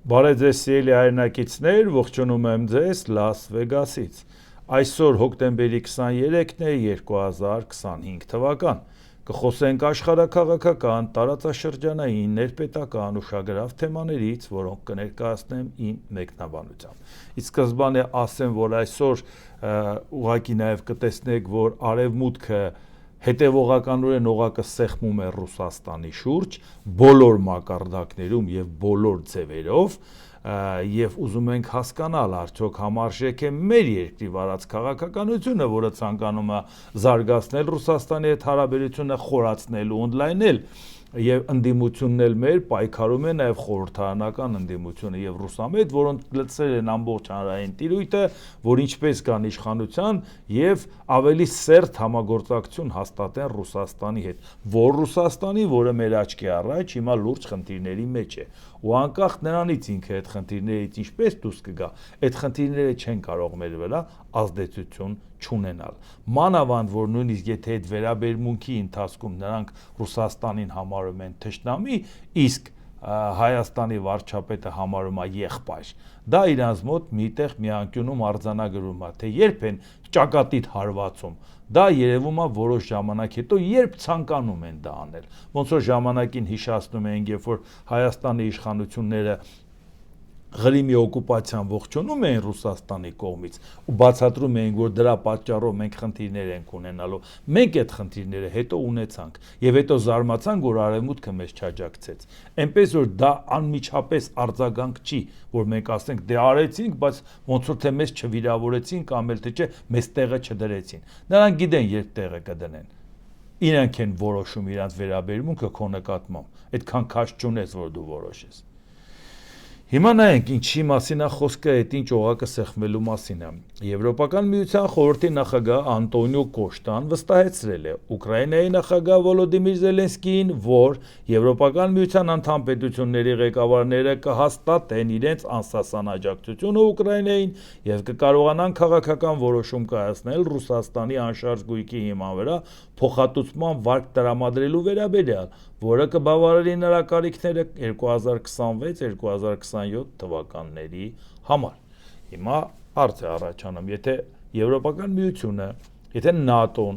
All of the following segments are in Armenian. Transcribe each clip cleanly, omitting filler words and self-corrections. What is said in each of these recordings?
Բարև ձեզ սիրելի հայրենակիցներ, ողջունում եմ ձեզ Լաս Վեգասից։ Այսօր հոկտեմբերի 23-ն է 2025 թվական։ Կխոսենք աշխարհաքաղաքական, տարածաշրջանային, ներպետական ուշագրավ թեմաներից, որոնք կներկայացնեմ իմ մեկնաբանությամբ։ Իսկ սկզբանե ասեմ, որ այսօր ուղղակի նաև կտեսնեք, որ արևմուտքը հետևողականորեն օղակը սեղմում է Ռուսաստանի շուրջ բոլոր մակարդակներում եւ բոլոր ձևերով եւ ուզում ենք հասկանալ արդյոք համարժեք է մեր երկրի վարած քաղաքականությունը, որը ցանկանում է զարգացնել Ռուսաստանի հետ հարաբերությունը, խորացնել ու ընդլայնել եւ ընդդիմությունն էլ մեր պայքարում է նաեւ խորհրդարանական ընդդիմությունը եւ Ռուսամետ, որոնք լցրել են ամբողջ հանրային տիրույթը, որ ինչպես կան իշխանության եւ ավելի սերտ համագործակցություն հաստատեն Ռուսաստանի հետ, որ Ռուսաստանի, որը մեր աչքի առաջ հիմա լուրջ խնդիրների մեջ է, ու անկախ նրանից ինքը այդ խնդիրներից ինչպես դուրս կգա, այդ խնդիրները չեն կարող մեր վրա ազդեցություն չունենալ։ Մանավանդ, որ նույնիսկ եթե այդ վերաբերմունքի ընթացքում նրանք Ռուսաստանին համարում են թշնամի, իսկ Հայաստանի վարչապետը համարում է եղբայր, դա իրանց մոտ միտեղ մի անկյունում արձանագրում է, թե երբ են ճակատիդ հարվածում, դա երևում է որոշ ժամանակ հետո, երբ ցանկանում են դա անել։ Ոնց որ ժամանակին հիշացնում ենք, երբ որ Հայաստանի իշխանությունները Ղրիմի օկուպացիան ողջունում էին Ռուսաստանի կողմից ու բացատրում էին, որ դրա պատճառով մենք խնդիրներ ենք ունենալու, մենք այդ խնդիրները հետո ունեցանք եւ հետո զարմացանք, որ արևմուտքը մեզ չաջակցեց։ Էնպես որ դա անմիջապես արձագանք չի, որ մենք ասենք դե արեցինք, բայց ոնց որ թե մեզ չվիրավորեցին կամ էլ թե չէ մեզ տեղը չդրեցին։ Նրանք գիտեն երբ տեղը կդնեն։ Իրանք են որոշում իրանց վերաբերմունքը քո նկատմամբ։ Այդքան քաշ չունես, որ դու որոշես։ Հիմա նայենք ինչի մասին է խոսքը, այդ ինչ օղակը սեղմելու մասին է։ Եվրոպական միության խորհրդի նախագահ Անտոնիո Կոշտան վստահեցրել է Ուկրաինայի նախագահ Վոլոդիմիր Զելենսկիին, որ Եվրոպական միության անդամ պետությունների ղեկավարները կհաստատեն իրենց անսասան աջակցությունը Ուկրաինային եւ կկարողանան քաղաքական որոշում կայացնել Ռուսաստանի անշարժ գույքի հիման վրա փոխհատուցման վարկ տրամադրելու վերաբերյալ, որը կբավարարի նրա կարիքները 2026-2027 թվականների համար։ Հիմա հարց է առաջանում, եթե Եվրոպական միությունը, եթե ՆԱՏՕ-ն,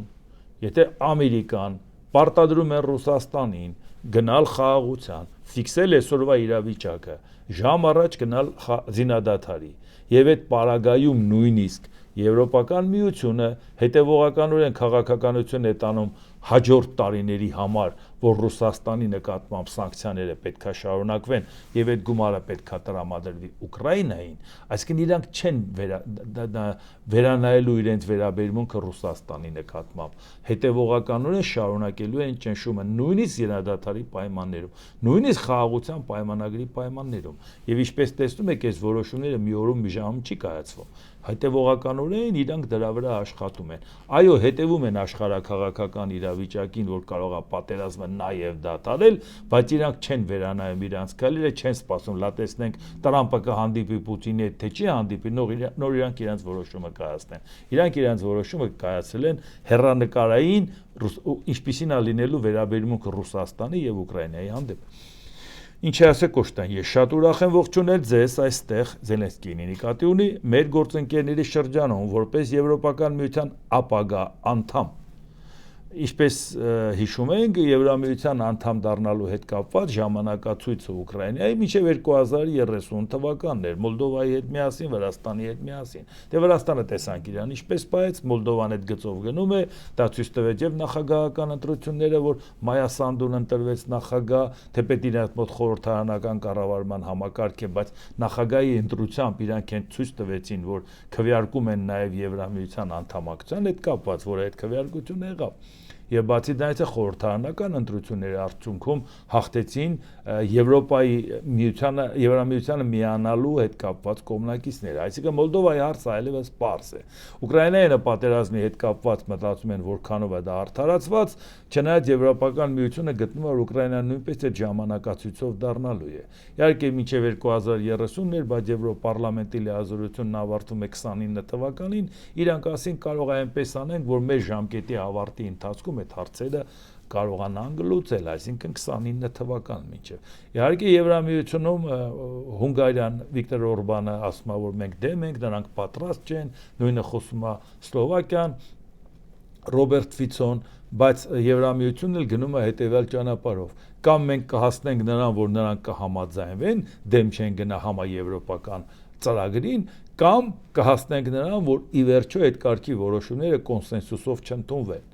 եթե Ամերիկան պարտադրում են Ռուսաստանին գնալ խաղաղության, ֆիքսել այսօրվա իրավիճակը, ժամ առաջ գնալ զինադադարի, եւ այդ պարագայում նույնիսկ Եվրոպական միությունը հետևողականորեն քաղաքականություն է տանում հաջորդ տարիների համար, որ Ռուսաստանի նկատմամբ սանկցիաները պետքա շարունակվեն եւ այդ գումարը պետքա տրամադրվի Ուկրաինային, այսինքն իրանք չեն վերանայելու իրենց վերաբերմունքը Ռուսաստանի նկատմամբ, հետևողականորեն շարունակելու են ճնշումը նույնիսկ զինադադարի պայմաններում, նույնիսկ խաղաղության պայմանագրի պայմաններում, եւ ինչպես տեսնում եք, այս որոշումները մի օրում մի ժամում չի կայացվում, հետևողականորեն իրանք դրա վրա աշխատում են։ Այո, հետևում են աշխարհաքաղաքական իրավիճակին, որ կարող է պատերազմը նաև դադարել, բայց իրանք չեն վերանայում իրանց քայլերը, չեն սպասում, լա տեսնենք Տրամպը կհանդիպի Պուտինի հետ, թե չի հանդիպի, նոր իրանք իրանց որոշումը կայացնեն։ Իրանք իրանց որոշումը կայացրել են հեռանկարային, ինչպիսին է լինելու վերաբերմունքը Ռուսաստանի եւ Ուկրաինայի հանդեպ։ Ինչի ասե Կոշտան, ես շատ ուրախ եմ ողջունել ձեզ այստեղ Զելենսկիին նկատի ունի մեր գործընկերների շրջանում, որպես Եվրոպական միության ապագա անդամ։ Ինչպես հիշում ենք, Եվրամիության անդամ դառնալու հետ կապված ժամանակացույցը Ուկրաինայի մինչև 2030 թվականն էր, Մոլդովայի հետ միասին, Վրաստանի հետ միասին։ Դե Վրաստանը տեսանք իրան ինչպես պայեց, Մոլդովան այդ գծով գնում է, դա ցույց տվեց եւ նախագահական ընտրությունները, որ Մայա Սանդուն ընտրվեց նախագահ, թեպետ իրենց մոտ խորհրդարանական կառավարման համակարգ է, բայց նախագահի ընտրությամբ իրանք են ցույց տվեցին, որ քվեարկում են նաեւ Եվրամիության անդամակցության հետ կապված, որ այդ քվեարկությունը եղավ։ Եվ բացի դրանից խորհրդարանական ընտրությունների արդյունքում հաղթեցին Եվրամիությանը միանալու հետ կապված կողմնակիցները, այսինքն Մոլդովայի հարցը այլևս պարզ է։ Ուկրաինայինը պատերազմի հետ կապված մտածում են, որքանով է դա արդարացված, չնայած Եվրոպական միությունը գտնում է, որ Ուկրաինան նույնպես այդ ժամանակացույցով դառնալու է։ Իհարկե մինչև 2030-ն էր, բայց Եվրոպարլամենտի լիազորությունն ավարտվում է 29 թվականին, իրանք ասին կարող է այնպես անենք, որ մեր ժամկետի ավարտի ընթացքում այդ հարցերը կարողանան գլուծել, այսինքն 29 թվական մինչև։ Իհարկե Եվրամիությունում Հունգարիան Վիկտոր Օրբանը ասում է, որ մենք դեմ ենք, նրանք պատրաստ չեն, նույնը խոսում է Սլովակիան, Ռոբերտ Ֆիցոն, բայց Եվրամիությունն էլ գնում է հետևյալ ճանապարհով։ Կամ մենք կհասնենք նրան, որ նրանք կհամաձայնվեն, դեմ չեն գնա համաեվրոպական ծրագրին, կամ կհասնենք նրան, որ ի վերջո այդ կարգի որոշումները կոնսենսուսով չընդունվեն։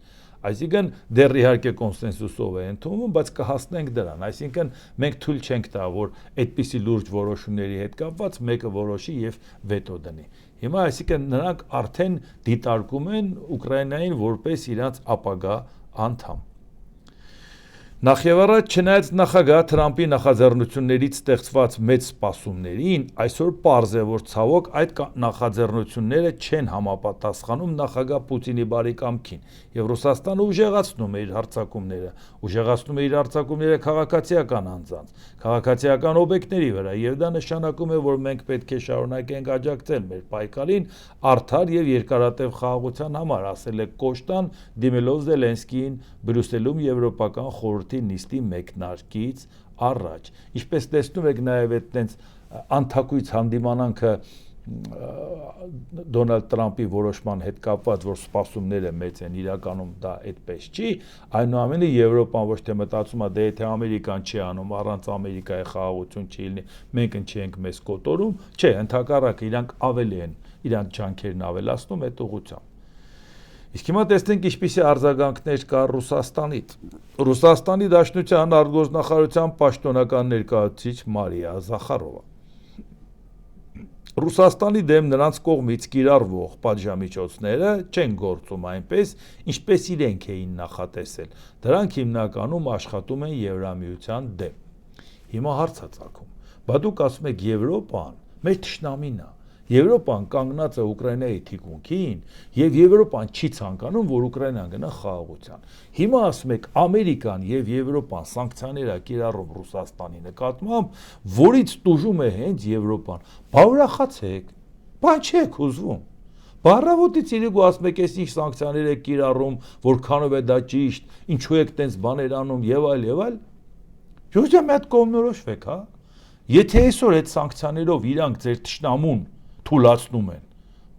Այսինքն դեռ իհարկե կոնսենսուսով է ընդունվում, բայց կհասնենք դրան։ Այսինքն մենք թույլ չենք տա, որ այդպիսի լուրջ որոշումների հետ կապված մեկը որոշի եւ վետո դնի։ Հիմա այսինքն նրանք արդեն դիտարկում են Ուկրաինային որպես իրենց ապագա անդամ։ Նախ եւ առաջ, չնայած նախագահ Թրամփի նախաձեռնություններից ստեղծված մեծ սպասումներին, այսօր պարզ է, որ ցավոք այդ նախաձեռնությունները չեն համապատասխանում նախագահ Պուտինի բարեկամքին, եւ Ռուսաստանը ուժեղացնում է իր հարձակումները, ուժեղացնում է իր հարձակումները քաղաքացիական անձանց, քաղաքացիական օբյեկտների վրա, եւ դա նշանակում է, որ մենք պետք է շարունակենք աջակցել մեր պայքարին արդար եւ երկարատև խաղաղության համար, ասել է Կոշտան, դիմելով Զելենսկիին Բրյուսելում Եվրոպական խորհրդի նիստի մեկնարկից առաջ։ Ինչպես տեսնում եք, նաև այդտենց անթակույց հանդիմանանքը Դոնալդ Տրամփի որոշման հետ կապված, որ սպասումները մեծ են, իրականում դա այդպես չի, այնուամենայնիվ Եվրոպան ոչ թե մտածում է, դե եթե Ամերիկան չի անում, առանց Ամերիկայի խաղաղություն չի լինի, մենք չենք մեզ կոտորում, չէ, ընդհակառակը իրանք ավելի են, իրանք ջանքերն ավելացնում այդ ուղղությամբ։ Իսկ հիմա տեսնենք ինչպիսի արձագանքներ կա Ռուսաստանից։ Ռուսաստանի Դաշնության արտգործնախարարության պաշտոնական ներկայացուցիչ Մարիա Զախարովա։ Ռուսաստանի դեմ նրանց կողմից կիրառվող պատժամիջոցները չեն գործում այնպես, ինչպես իրենք էին նախատեսել։ Դրանք հիմնականում աշխատում են Եվրամիության դեմ։ Հիմա հարց է ծագում։ Բա դուք ասում եք Եվրոպան մեր թշնամին է։ Եվրոպան կանգնած է Ուկրաինայի թիկունքին, եւ Եվրոպան չի ցանկանում, որ Ուկրաինան գնա խաղաղության։ Հիմա ասում եք Ամերիկան եւ Եվրոպան սանկցիաներ է կիրառում Ռուսաստանի նկատմամբ, որից տուժում է հենց Եվրոպան։ Բա ուրախացեք, բան չեք ուզվում։ Բառավոտից իրենք ասում եք, այս ինչ սանկցիաներ եք կիրառում, որքանով է դա ճիշտ, ինչու եք տենց բաներ անում եւ այլ եւ այլ։ Ժողովուրդ մի հատ կողմնորոշվեք, հա։ Եթե այսօր այդ սանկցիաներով իրանք ձեր թշնամուն թուլացնում են,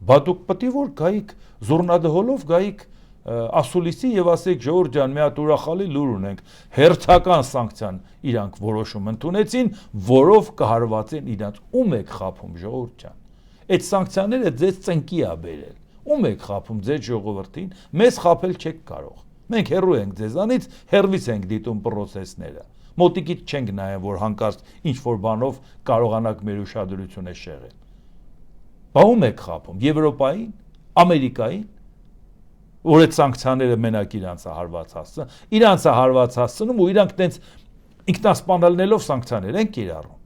բա դուք պետք է որ գայիք զուռնադհոլով գայիք ասուլիսի եւ ասեք Ժողովուրդ ջան, մի հատ ուրախալի լուր ունենք, հերթական սանկցիան իրանք որոշում ընդունեցին, որով կհարվածեն իրանք։ Ում եք խափում Ժողովուրդ ջան։ Այդ սանկցիաները ձեզ ծնկի է բերել։ Ում եք խափում ձեր ժողովրդին, մեզ խափել չեք կարող։ Մենք հեռու ենք ձեզանից, հեռվից ենք դիտում պրոցեսները։ Մոտիկից չենք նայում, որ հանկարծ ինչ որ բանով կարողանանք մեր ուշադրությունը շեղել։ Բա ում եք խափում, Եվրոպային, Ամերիկային, որ այդ սանկցիաները մենակ իրանց է հարված հասցնում, իրանց է հարված հասցնում ու իրանք տենց ինքնասպանալնելով սանկցիաներ են կիրառում։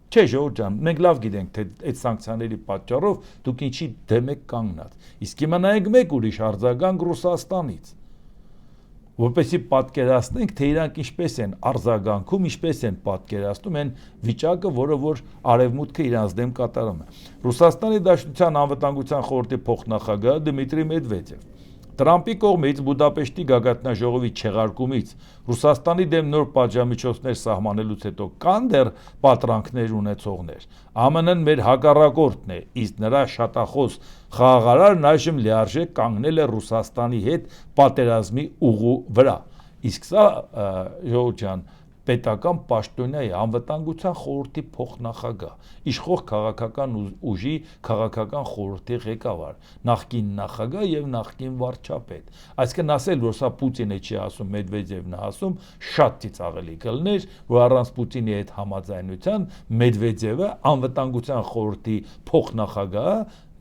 Չէ, Ժողովուրդ ջան, մենք լավ գիտենք, թե այդ սանկցիաների պատճառով դուք ինչի դեմ եք կանգնած։ Իսկ հիմա նայենք մեկ ուրիշ արձագանք Ռուսաստանից, որպեսզի պատկերացնենք, թե իրանք ինչպես են արձագանքում, ինչպես են պատկերացնում այն վիճակը, որը որ արևմուտքը իրանց դեմ կատարում է։ Ռուսաստանի Դաշնության անվտանգության խորհրդի փոխնախագահ Դմիտրի Մեդվեդև Տրամփի կողմից Բուդապեշտի գագաթնաժողովի չեղարկումից Ռուսաստանի դեմ նոր պատժամիջոցներ սահմանելուց հետո կան դեռ պատրանքներ ունեցողներ։ ԱՄՆ-ն մեր հակառակորդն է, իսկ նրա շատախոս խաղաղարարն այժմ լիարժեք կանգնել է Ռուսաստանի հետ պատերազմի ուղու վրա։ Իսկ սա Ժողովուրդ ջան, պետական պաշտոնյա է, անվտանգության խորհրդի փոխնախագահ, իշխող քաղաքական ուժի քաղաքական խորհրդի ղեկավար, նախկին նախագահ եւ նախկին վարչապետ։ Այսինքն ասել, որ սա Պուտինը չի ասում, Մեդվեդևն է ասում, շատ ծիծաղելի կլներ, որ առանց Պուտինի հետ համաձայնության Մեդվեդևը անվտանգության խորհրդի փոխնախագահը,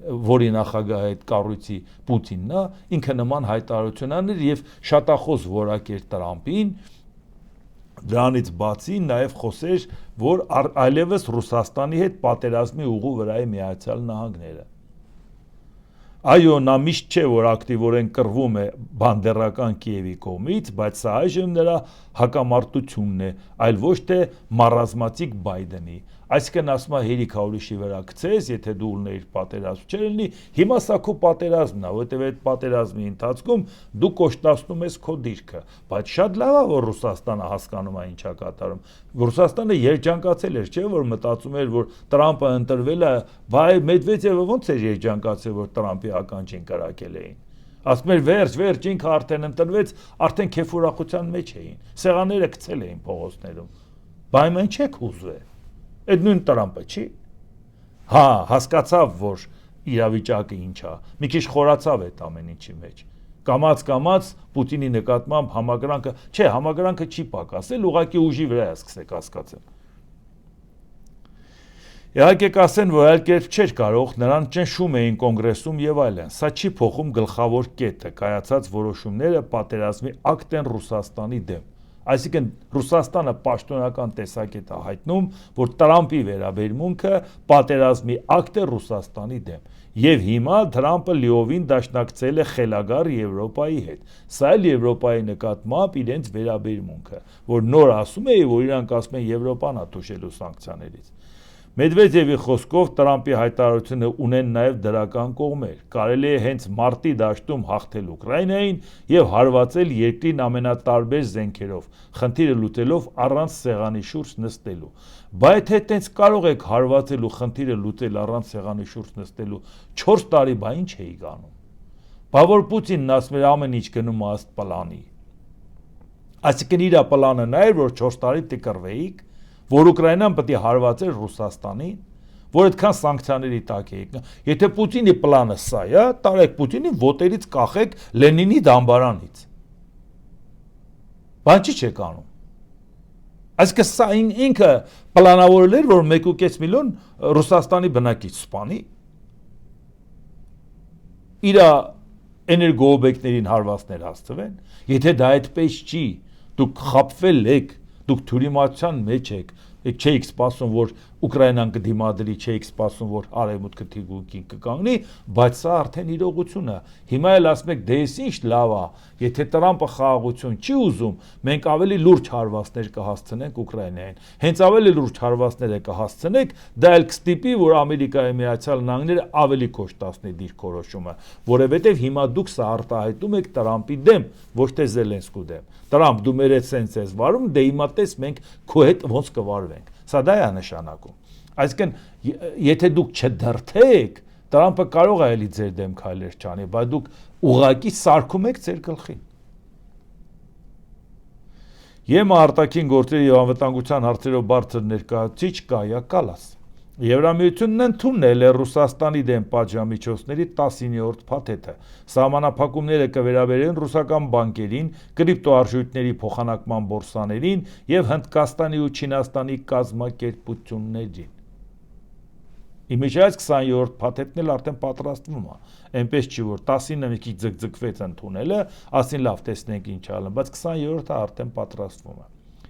որի նախագահը այդ կառույցի Պուտինն է, ինքը նման հայտարարություն աներ եւ շատախոս որակեր Տրամփին։ Դրանից բացի նաև խոսեր, որ այլևս Ռուսաստանի հետ պատերազմի ուղու վրա է Միացյալ Նահանգները։ Այո, նա միշտ չէ, որ ակտիվորեն կռվում է բանդերական Կիևի կողմից, բայց սա այժմ նրա հակամարտությունն է, այլ ոչ թե մառազմատիկ Բայդենի։ Այսինքն ասում է հերիք ուրիշի վրա գցես, եթե դու ունեիր պատերազմ չէր լինի, հիմա սա քո պատերազմն է, որովհետև այդ պատերազմի ընթացքում դու կոշտացնում ես քո դիրքը, բայց շատ լավ է, որ Ռուսաստանը հասկանում է ինչա կատարում։ Ռուսաստանը երջանկացել էր, չէ՞ որ մտածում էր, որ Տրամպը ընտրվել է, բայ Մեդվեդևը ոնց էր երջանկացել, որ Տրամպի ականջին կրակել էին։ Ասում էր վերջ, ինքը արդեն ընտրվեց, արդեն քեֆ ուրախության մեջ էին։ Սեղանները գցել էին փողոցներում։ Բայց այն չեք ուզվել։ Այդ նույն Տրամպը չի։ Հա, հասկացավ, որ իրավիճակը ինչ է։ Մի քիչ խորացավ այդ ամեն ինչի մեջ։ Կամաց Պուտինի նկատմամբ համակրանքը, չէ, համակրանքը չի պակասել, ուղղակի ուժի վրա է սկսել կասկածել։ Իհարկե կասեն, որ այլ կերպ չէր կարող, նրան ճնշում էին կոնգրեսում եւ այլն։ Սա չի փոխում գլխավոր կետը, կայացած որոշումները պատերազմի ակտ են Ռուսաստանի դեմ։ Այսինքն Ռուսաստանը պաշտոնական տեսակետ է հայտնում, որ Տրամպի վերաբերմունքը պատերազմի ակտ է Ռուսաստանի դեմ։ Եվ հիմա Տրամպը լիովին դաշնակցել է խելագար Եվրոպայի հետ։ Սա էլ Եվրոպայի նկատմամբ իրենց վերաբերմունքը, որ նոր ասում է, որ իրանք ասում են Եվրոպան է թուշելու սանկցիաներից։ Մեդվեդևի խոսքով Տրամպի հայտարարությունը ունեն նաև դրական կողմեր։ Կարելի է հենց մարտի դաշտում հաղթել Ուկրաինային եւ հարվածել երկրին ամենատարբեր զենքերով, խնդիրը լուծելով առանց սեղանի շուրջ նստելու։ Բայց թե տենց կարող եք հարվածել ու խնդիրը լուծել առանց սեղանի շուրջ նստելու 4 տարի, բա ինչ էի գանում։ Բա որ Պուտինն ասում էր ամեն ինչ գնում է ըստ պլանի։ Այսինքն իր պլանը նա էր, որ 4 տարի տկրվեիք, որ Ուկրաինան պետք է հարվածեր Ռուսաստանին, որ այդքան սանկցիաների տակ է եկնա։ Եթե Պուտինի պլանը սա է, տարեք Պուտինին ոտերից կախեք Լենինի դամբարանից։ Բան չի չեք անում։ Այսինքն սա ինքը պլանավորել էր, որ 1.5 միլիոն Ռուսաստանի բնակիչ սպանի։ Իր էներգոօբյեկտներին հարվածներ հասցվեն։ Եթե դա այդպես չի, դուք խաբվել եք, դուք թյուրիմացության մեջ եք, չէիք սպասում, որ Ուկրաինան կդիմադրի, չէիք սպասում, որ արևմուտքը թիկունքին կկանգնի, բայց սա արդեն իրողություն է։ Հիմա էլ ասում եք, դե էս ինչ լավ է, եթե Տրամպը խաղաղություն չի ուզում, մենք ավելի լուրջ հարվածներ կհասցնենք Ուկրաինային։ Հենց ավելի լուրջ հարվածները կհասցնենք, դա էլ կստիպի, որ Ամերիկայի Միացյալ Նահանգները ավելի կոշտացնի դիրքորոշումը, որովհետև հիմա դուք սա արտահայտում եք Տրամպի դեմ, ոչ թե Զելենսկու դեմ։ Տրամպ, դու մեր հետ սենց ես վարում, դե հիմա տես մենք քո հետ ոնց կվարվենք։ Սա դա է նշանակում։ Այսինքն, եթե դուք չդրթեք, Տրամպը կարող է էլի ձեր դեմ քայլեր չանի, բայց դուք ուղղակի սարքում եք ձեր գլխին։ ԵՄ արտաքին գործերի եւ անվտանգության հարցերով բարձր ներկայացուցիչ Կայա Կալաս Եվրամիությունն ընդունել է Ռուսաստանի դեմ պատժամիջոցների 19-րդ փաթեթը։ Սահմանափակումները կվերաբերեն ռուսական բանկերին, կրիպտոարժույթների փոխանակման բորսաներին եւ Հնդկաստանի ու Չինաստանի կազմակերպություններին։ Իմիջիայից 20-րդ փաթեթն էլ արդեն պատրաստվում է։ Այնպես չի, որ 19-ը մի քիչ ձգձգվեց ընդունելը, ասին լավ տեսնենք ինչ ալն, բայց 20-րդը արդեն պատրաստվում է։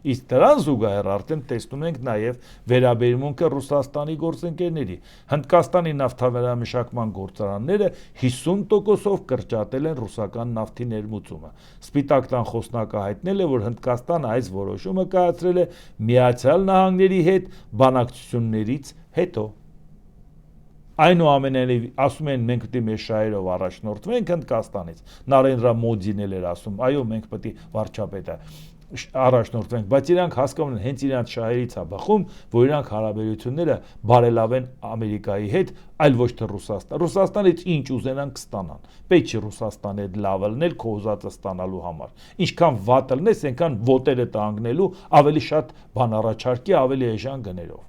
Իսկ դրան զուգահեռ արդեն տեսնում ենք նաև վերաբերմունքը Ռուսաստանի գործընկերների։ Հնդկաստանի նավթավերամշակման գործարանները 50%-ով կրճատել են ռուսական նավթի ներմուծումը։ Սպիտակ տան խոսնակը հայտնել է, որ Հնդկաստանը այս որոշումը կայացրել է Միացյալ Նահանգների հետ բանակցություններից հետո։ Այնուամենայնիվ ասում են մենք պետք է մեր շահերով առաջնորդվենք Հնդկաստանից։ Նարենդրա Մոդին էլ էր ասում, այո, մենք պետք է վարչապետը առաջնորդվենք, բայց իրանք հասկանում են հենց իրանք շահերից է բխում, որ իրանք հարաբերությունները բարելավեն Ամերիկայի հետ, այլ ոչ թե Ռուսաստան։ Ռուսաստանից ինչ ուզենան կստանան։ Պետք չի Ռուսաստանի հետ լավը լինել քո ուզածը ստանալու համար։ Ինչքան վատը լինես, այնքան ոտերը տանգնելու ավելի շատ բան առաջարկի, ավելի էժան գներով։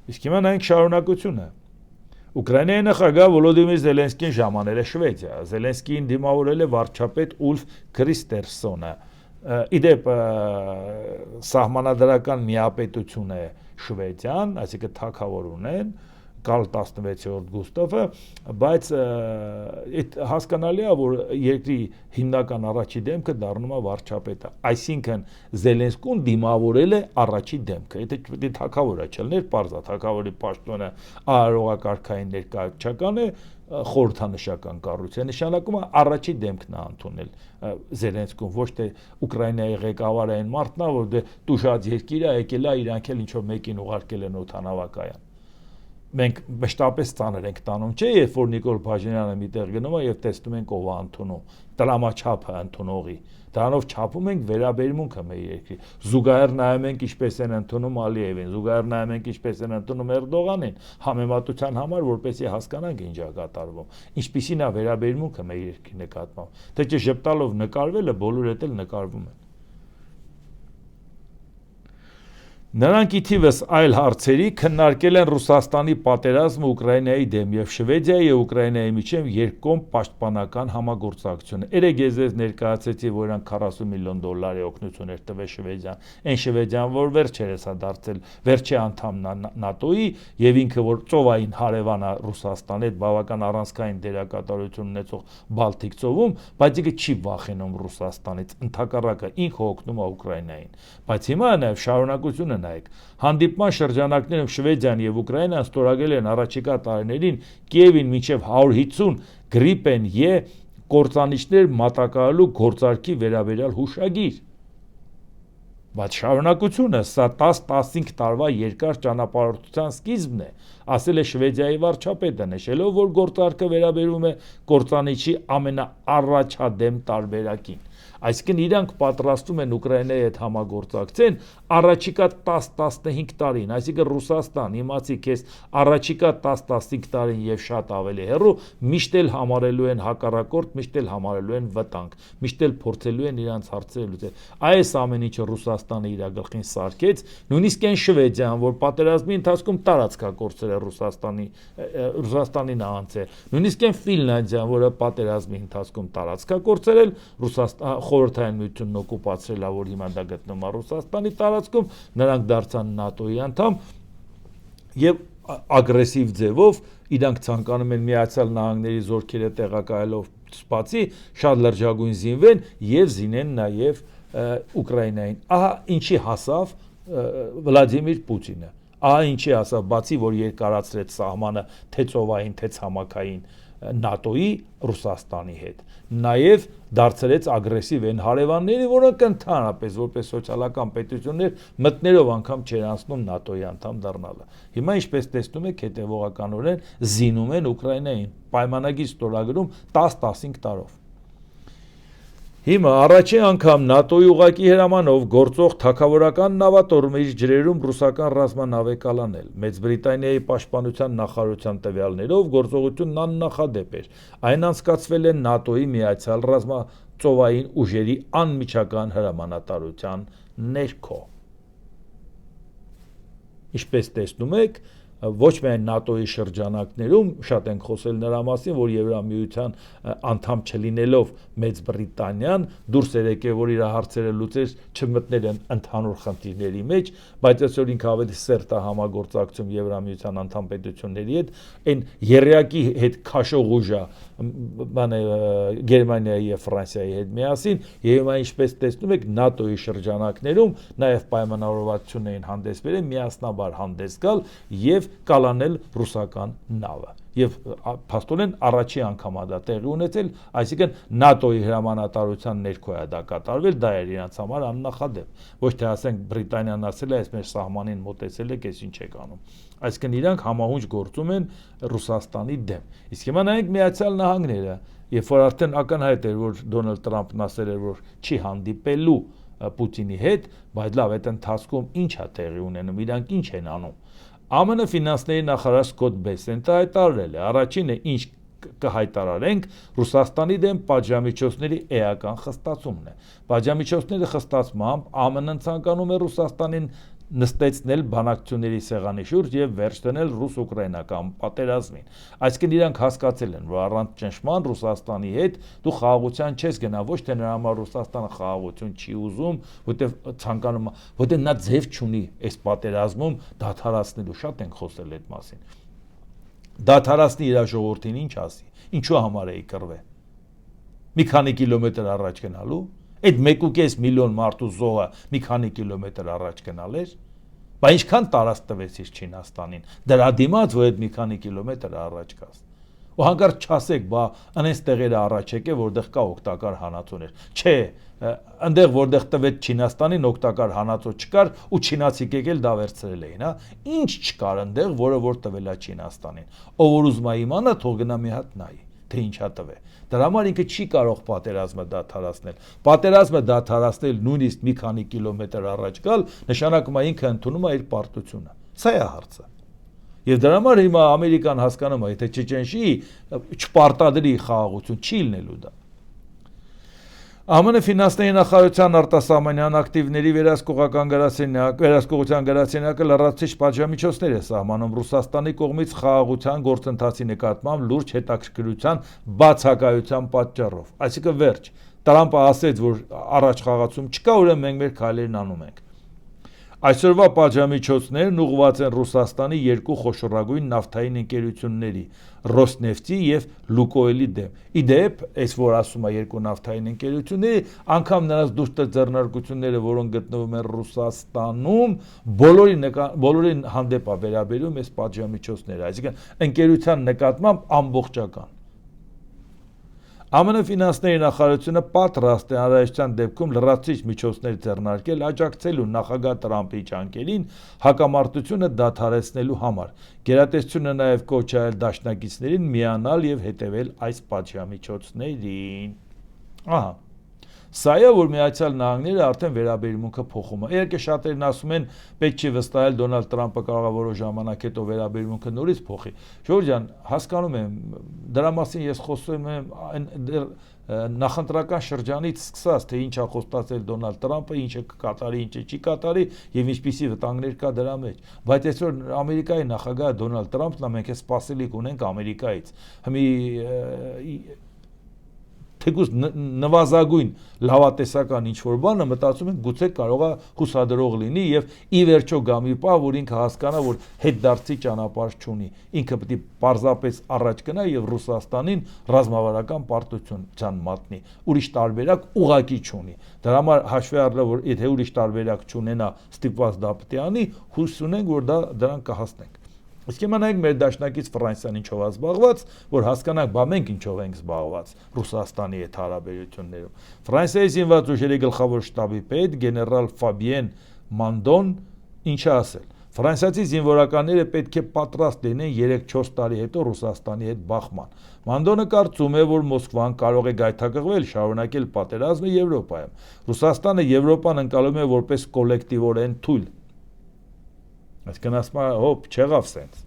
Իսկ հիմա նայենք շարունակությունը։ Ուկրաինայի նախագահ Վոլոդիմիր Զելենսկին ժամանել է Շվեդիա։ Զելենսկիին դիմավորել է վարչապետ Ուլֆ Քրիստերսոնը։ Իդեպ սահմանադրական միապետություն է Շվեդիան, այսինքն թագավոր ունեն, Կարլ 16-րդ Գուստավը, բայց այդ հասկանալի է, որ երկրի հիմնական առաջի դեմքը դառնում է վարչապետը, այսինքն Զելենսկուն դիմավորել է առաջի դեմքը, եթե պետք է թագավորը չլներ, պարզ է, թագավորի պաշտոնը արարողակարգային ներկայացական է, խորհրդանշական կառույց է, նշանակում է առաջի դեմքն է ընդունել Զելենսկուն, ոչ թե Ուկրաինայի ղեկավարը այն մարդն է, որ տուժած երկիր է, եկել է, իրանք էլ ինչ-որ մեկին ուղարկել են օդանավակայան։ Մենք մշտապես ծանր ենք տանում, չէ, երբ որ Նիկոլ Փաշինյանը միտեղ գնում է եւ տեսնում ենք ով է ընդունում, տրամաչափը ընդունողի, դրանով չափում ենք վերաբերմունքը մեր երկրի, զուգահեռ նայում ենք ինչպես են ընդունում Ալիևին, զուգահեռ նայում ենք ինչպես են ընդունում Էրդողանին, համեմատության համար, որպեսզի հասկանանք ինչ է կատարվում, ինչպիսին է վերաբերմունքը մեր երկրի նկատմամբ, թե չէ ժպտալով նկարվելը բոլորը էլ նկարվում են։ Նրանք ի թիվս այլ հարցերի քննարկել են Ռուսաստանի պատերազմը Ուկրաինայի դեմ եւ Շվեդիայի եւ Ուկրաինայի միջև երկկողմ պաշտպանական համագործակցությունը։ Երեք ես ներկայացրեցի, որ իրանք $40 միլիոն օգնություն էր տվել Շվեդիան, այն Շվեդիան, որ վերջերս է դարձել վերջի անդամ ՆԱՏՕ-ի եւ ինքը որ ծովային հարևան է Ռուսաստանի հետ բավական առանցքային դերակատարություն ունեցող Բալտիկ ծովում, բայց ինքը չի վախենում Ռուսաստանից, ընդհակառակը ինքը օգնում է Ուկրաինային։ Բայց հիմա նաեւ շարունակությունը նայեք, հանդիպման շրջանակներում Շվեդիան եւ Ուկրաինան ստորագրել են առաջիկա տարիներին Կիևին մինչեւ 150 Գրիպեն E կործանիչներ մատակարարելու գործարքի վերաբերյալ հուշագիր։ Բայց շարունակությունը սա 10-15 տարվա երկար ճանապարհորդության սկիզբն է, ասել է Շվեդիայի վարչապետը, նշելով, որ գործարքը վերաբերում է կործանիչի ամենաառաջադեմ տարբերակին։ Այսինքն իրանք պատրաստում են Ուկրաինայի հետ համագործակցեն առաջիկա 10-15 տարին, այսինքն Ռուսաստան, իմացի քեզ առաջիկա 10-15 տարին եւ շատ ավելի հեռու միշտ էլ համարելու են հակառակորդ, միշտ էլ համարելու են վտանգ, միշտ էլ փորձելու են իրանց հարցերը լուծել։ Այս ամեն ինչը Ռուսաստանը իր գլխին սարքեց, նույնիսկ այն Շվեդիան, որ պատերազմի ընթացքում տարածք է կորցրել Ռուսաստանին անցել, նույնիսկ այն Ֆինլանդիան, որը պատերազմի ընթացքում տարածք է կորցրել, Խորհրդային Միությունն օկուպացրել է, որ հիմա դա գտնում է Ռուսաստանի տարածքում, նրանք դարձան ՆԱՏՕ-ի անդամ եւ ագրեսիվ ձևով իրանք ցանկանում են Միացյալ Նահանգների զորքերը տեղակայելով սպացի շատ լրջագույն զինվեն եւ զինեն նաեւ Ուկրաինային։ Ահա ինչի հասավ Վլադիմիր Պուտինը։ Ահա ինչի հասավ, բացի որ երկարացրեց սահմանը թե ծովային, թե ցամաքային ՆԱՏՕ-ի Ռուսաստանի հետ, նաև դարձրեց ագրեսիվ են հարևանները, որոնք ընդհանրապես որպես սոցիալական պետություններ մտներով անգամ չեն անցնում ՆԱՏՕ-ի անդամ դառնալը։ Հիմա ինչպես տեսնում եք, հետևողականորեն զինում են Ուկրաինային, պայմանագիր ստորագրում 10-15 տարով։ Հիմա առաջին անգամ ՆԱՏՕ-ի ուղղակի հրամանով գործող թագավորական նավատորմը իր ջրերում ռուսական ռազմանավ է կալանել։ Մեծ Բրիտանիայի պաշտպանության նախարարության տվյալներով գործողությունն աննախադեպ էր։ Այն անցկացվել է ՆԱՏՕ-ի միացյալ ռազմածովային ուժերի անմիջական հրամանատարության ներքո։ Ինչպես տեսնում եք, ոչ միայն ՆԱՏՕ-ի շրջանակներում շատ ենք խոսել նրա մասին, որ Եվրամիության անդամ չլինելով Մեծ Բրիտանիան դուրս էր եկել, որ իր հարցերը լուծեր, չմտներ ընդհանուր խնդիրների մեջ, բայց այսօր ինքը ավելի սերտ է համագործակցում Եվրամիության անդամ պետությունների հետ, այն եռյակի հետ քաշող ուժը Գերմանիայի եւ Ֆրանսիայի հետ միասին, եւ հիմա ինչպես տեսնում եք ՆԱՏՕ-ի շրջանակներում նաեւ պայմանավորվածություն էին հանդես բերել միասնաբար հանդես գալ եւ կալանել ռուսական նավը եւ փաստորեն առաջի անգամ է դա տեղի ունեցել, այսինքն ՆԱՏՕ-ի հրամանատարության ներքո է դա կատարվել, դա էր իրենց համար աննախադեպ, ոչ թե ասենք Բրիտանիան ասել է, այս մեր սահմանին մոտեցել եք, այս ինչ եք անում, այսինքն իրանք համահունչ գործում են Ռուսաստանի դեմ։ Իսկ հիմա նայենք Միացյալ Նահանգները, երբ որ արդեն ակնհայտ էր, որ Դոնալդ Տրամփն ասել էր, որ չի հանդիպելու Պուտինի հետ, բայց լավ, այդ ընթացքում ինչ է տեղի ունենում, իրանք ինչ են անում։ ԱՄՆ ֆինանսների նախարար Սկոտ Բեսենտը հայտարարել է, առաջինը ինչ կհայտարարենք Ռուսաստանի դեմ պատժամիջոցների էական խստացումն է։ Պատժամիջոցների խստացմամբ ԱՄՆ-ն ցանկանում է Ռուսաստանին նստեցնել բանակցությունների սեղանի շուրջ եւ վերջ դնել ռուս-ուկրաինական պատերազմին։ Այսինքն իրանք հասկացել են, որ առանց ճնշման Ռուսաստանի հետ դու խաղաղության չես գնա, ոչ թե նրա համար Ռուսաստանը խաղաղություն չի ուզում, որտեղ ցանկանում է, որտեղ նա ձև չունի այս պատերազմում դադարացնելու, շատ ենք խոսել այդ մասին։ դադարեցնի իր ժողովրդին, ինչ ասի, ինչու համար էի կռվել, մի քանի կիլոմետր առաջ գնալու, այդ 1.5 միլիոն մարդու զոհը մի քանի կիլոմետր առաջ գնալ էր, բայց ինչքան տարած տվեցիր Չինաստանին, դրա դիմաց, որ այդ մի քանի կիլոմետր առաջ գաս, ու հանկարծ չասեք, բա անենց տեղերը առաջ եկե, որտեղ կա օգտակար հանածոներ, չէ, այնտեղ որտեղ տվեց Չինաստանին օգտակար հանածո չկար ու չինացիք եկել դա վերցրել էին, հա, ինչ չկար այնտեղ, որը որ տվել է Չինաստանին, ով որ ուզում է իմանա, թող գնա մի հատ նայի, թե ինչա տվել, դրա համար ինքը չի կարող պատերազմը դադարեցնել, պատերազմը դադարեցնել նույնիսկ մի քանի կիլոմետր առաջ գալ, նշանակում է ինքը ընդունում է իր պարտությունը, սա է հարցը, եւ դրա համար հիմա Ամերիկան հասկանում է, եթե Չեչենში չպարտադրի խաղաղություն, չի լինելու դա, ԱՄՆ ֆինանսների նախարարության արտասահմանյան ակտիվների վերահսկողության գրասենյակը լրացուցիչ պատժամիջոցներ է սահմանում Ռուսաստանի կողմից խաղաղության գործընթացի նկատմամբ լուրջ հետաքրքրության բացակայության պատճառով, այսինքն վերջ, Տրամպը ասեց, որ առաջ խաղացում չկա, ուրեմն մենք մեր քայլերն անում ենք, այսօրվա պատժամիջոցներն ուղղված են Ռուսաստանի երկու խոշորագույն նավթային ընկերությունների Ռոսնեֆտի եւ Լուկոյլի դեմ, իդեպ, այս որ ասում է երկու նավթային ընկերությունների, անգամ նրանց դուրս ձեռնարկությունները, որոնք գտնվում են Ռուսաստանում, բոլորին հանդեպ է վերաբերում այս պատժամիջոցները, այսինքն ընկերության նկատմամբ ամբողջական ԱՄՆ ֆինանսների նախարարությունը պատրաստ է հանրայնության դեպքում լրացուցիչ միջոցներ ձեռնարկել աջակցելու նախագահ Տրամփի ջանքերին հակամարտությունը դադարեցնելու համար, գերատեսչությունը նաև կոչ է արել դաշնակիցներին միանալ եւ հետեւել այս պատժամիջոցներին, ահա Սա է, որ Միացյալ Նահանգները արդեն վերաբերմունքը փոխում է։ Իհարկե շատերն ասում են, պետք չի վստահել Դոնալդ Տրամփը կարող է որոշ ժամանակ հետո վերաբերմունքը նորից փոխի։ Ժորժ ջան, հասկանում եմ, դրա մասին ես խոսում եմ նախընտրական շրջանից սկսած, թե ինչ է խոստացել Դոնալդ Տրամփը, ինչը կկատարի, ինչը չի կատարի եւ ինչպիսի վտանգներ կա դրա մեջ։ Բայց այսօր Ամերիկայի նախագահ Դոնալդ Տրամփն է, մենք է սպասելիք ունենք Ամերիկայից։ Թեկուզ նվազագույն լավատեսական ինչ-որ բանը մտածում ենք գուցե կարող է հուսադրող լինի եւ ի վերջո գա մի պահ, որ ինքը հասկանա, որ հետդարձի ճանապարհ չունի, ինքը պետք է պարզապես առաջ գնա եւ Ռուսաստանին ռազմավարական պարտության մատնի, ուրիշ տարբերակ ուղակի չունի, դրա համար հաշվի առնելով, որ եթե ուրիշ տարբերակ չունենա, ստիպված դա պետք է անի, հույս ունենք, որ դրան կհասնենք։ Իսկ հիմա նայենք մեր դաշնակից Ֆրանսիան ինչով է զբաղված, որ հասկանանք, բա մենք ինչով ենք զբաղված Ռուսաստանի հետ հարաբերություններում։ Ֆրանսիայի զինված ուժերի գլխավոր շտաբի պետ գեներալ Ֆաբիեն Մանդոն ինչ է ասել։ Ֆրանսիացի զինվորականները պետք է պատրաստ լինեն 3-4 տարի հետո Ռուսաստանի հետ բախման։ Մանդոնը կարծում է, որ Մոսկվան կարող է գայթակղվել, շարունակել պատերազմը Եվրոպայում։ Ռուսաստանը Եվրոպան ընկալում է որպես կոլեկտիվորեն թույլ։ Այսինքն ասում է, հոպ, չեղավ սենց։